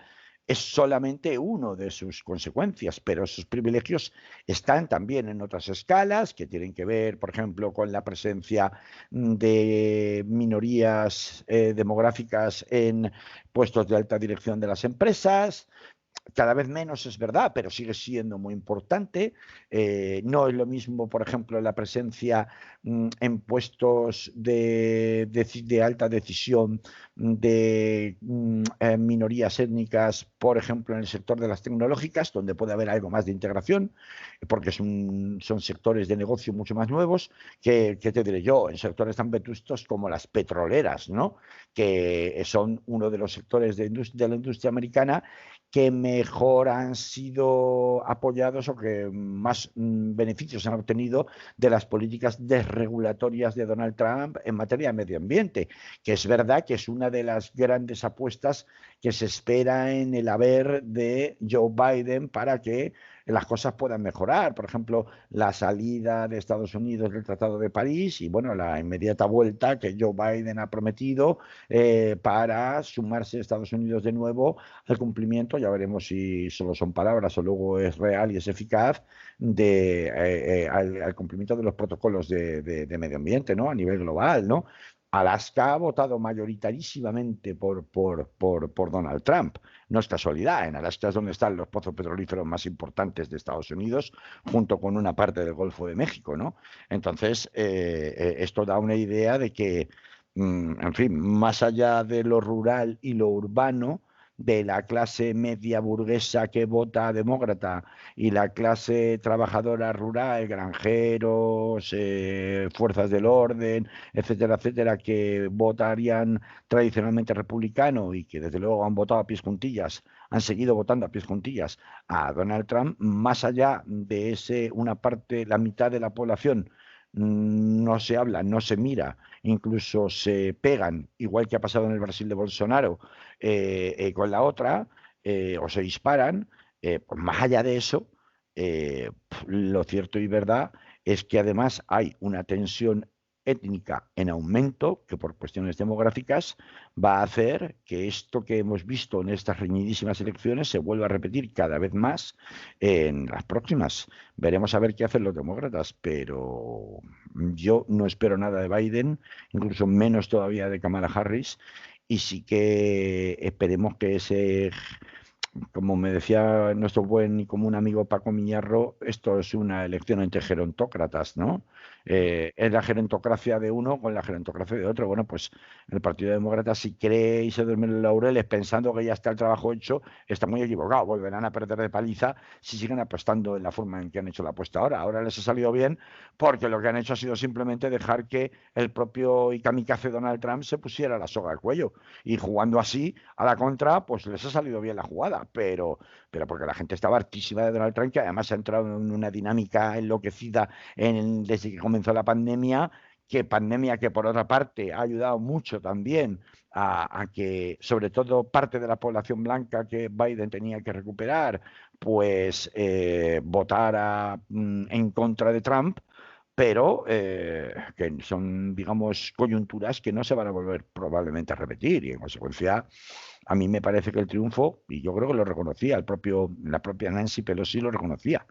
es solamente uno de sus consecuencias, pero esos privilegios están también en otras escalas que tienen que ver, por ejemplo, con la presencia de minorías demográficas en puestos de alta dirección de las empresas. Cada vez menos, es verdad, pero sigue siendo muy importante. No es lo mismo, por ejemplo, la presencia en puestos de alta decisión de minorías étnicas, por ejemplo, en el sector de las tecnológicas, donde puede haber algo más de integración, porque son sectores de negocio mucho más nuevos, que te diré yo, en sectores tan vetustos como las petroleras, ¿no? Que son uno de los sectores de la industria americana que mejor han sido apoyados o que más beneficios han obtenido de las políticas desregulatorias de Donald Trump en materia de medio ambiente, que es verdad que es una de las grandes apuestas que se espera en el haber de Joe Biden para que las cosas puedan mejorar. Por ejemplo, la salida de Estados Unidos del Tratado de París y, bueno, la inmediata vuelta que Joe Biden ha prometido para sumarse Estados Unidos de nuevo al cumplimiento, ya veremos si solo son palabras o luego es real y es eficaz, al cumplimiento de los protocolos de medio ambiente, ¿no? A nivel global, ¿no? Alaska ha votado mayoritarísimamente por Donald Trump. No es casualidad, en Alaska es donde están los pozos petrolíferos más importantes de Estados Unidos, junto con una parte del Golfo de México, ¿no? Entonces, esto da una idea de que, en fin, más allá de lo rural y lo urbano, de la clase media burguesa que vota demócrata y la clase trabajadora rural, granjeros, fuerzas del orden, etcétera, etcétera, que votarían tradicionalmente republicano y que desde luego han votado a pies juntillas, han seguido votando a pies juntillas a Donald Trump, más allá de ese, una parte, la mitad de la población no se habla, no se mira, incluso se pegan, igual que ha pasado en el Brasil de Bolsonaro, con la otra, o se disparan, pues más allá de eso, lo cierto y verdad es que además hay una tensión étnica en aumento que por cuestiones demográficas va a hacer que esto que hemos visto en estas reñidísimas elecciones se vuelva a repetir cada vez más en las próximas. Veremos a ver qué hacen los demócratas, pero yo no espero nada de Biden, incluso menos todavía de Kamala Harris, y sí que esperemos que ese, como me decía nuestro buen y común amigo Paco Miñarro, esto es una elección entre gerontócratas, ¿no? Es la gerontocracia de uno con la gerontocracia de otro. Bueno, pues el Partido Demócrata, si cree y se duerme en los laureles pensando que ya está el trabajo hecho, está muy equivocado. Volverán a perder de paliza si siguen apostando en la forma en que han hecho la apuesta ahora. Ahora les ha salido bien porque lo que han hecho ha sido simplemente dejar que el propio y kamikaze Donald Trump se pusiera la soga al cuello. Y jugando así, a la contra, pues les ha salido bien la jugada, pero porque la gente estaba hartísima de Donald Trump, que además ha entrado en una dinámica enloquecida desde que comenzó la pandemia, que por otra parte ha ayudado mucho también a que, sobre todo, parte de la población blanca que Biden tenía que recuperar, pues votara en contra de Trump, pero que son, digamos, coyunturas que no se van a volver probablemente a repetir y en consecuencia a mí me parece que el triunfo, y yo creo que lo reconocía, la propia Nancy Pelosi lo reconocía,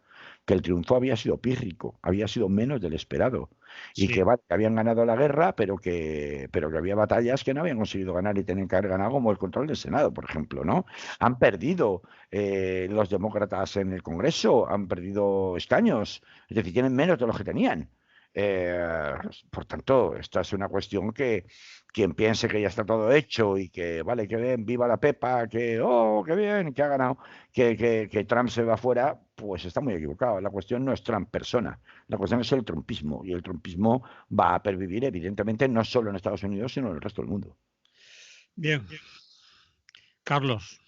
que el triunfo había sido pírrico, había sido menos del esperado y Sí. que, vale, que habían ganado la guerra, pero que había batallas que no habían conseguido ganar y tenían que haber ganado, como el control del Senado, por ejemplo, ¿no? Han perdido los demócratas en el Congreso, han perdido escaños, es decir, tienen menos de los que tenían. Eh, por tanto, esta es una cuestión que quien piense que ya está todo hecho y que, vale, que bien, viva la Pepa, que, oh, qué bien, que ha ganado, que Trump se va fuera, pues está muy equivocado. La cuestión no es Trump persona, la cuestión es el trumpismo. Y el trumpismo va a pervivir, evidentemente, no solo en Estados Unidos, sino en el resto del mundo. Bien, Carlos,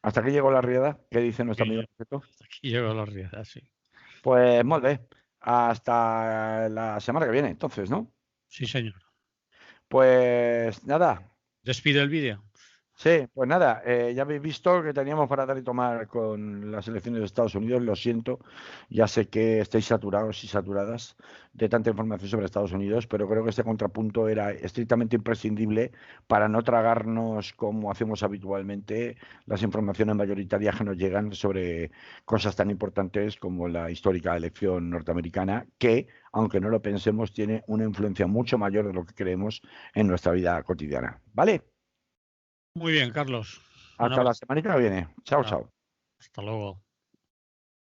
¿Hasta aquí llegó la riada? ¿Qué dice nuestro amigo? hasta aquí llego a la realidad, sí. Pues, molt bé. Hasta la semana que viene, entonces, ¿no? Sí, señor. Pues nada, Despide el vídeo. sí, pues nada, ya habéis visto que teníamos para dar y tomar con las elecciones de Estados Unidos, lo siento, ya sé que estáis saturados y saturadas de tanta información sobre Estados Unidos, pero creo que este contrapunto era estrictamente imprescindible para no tragarnos, como hacemos habitualmente, las informaciones mayoritarias que nos llegan sobre cosas tan importantes como la histórica elección norteamericana, que, aunque no lo pensemos, tiene una influencia mucho mayor de lo que creemos en nuestra vida cotidiana. ¿Vale? Muy bien, Carlos. Un Hasta la abrazo. semana que viene. Chao, chao. Hasta luego.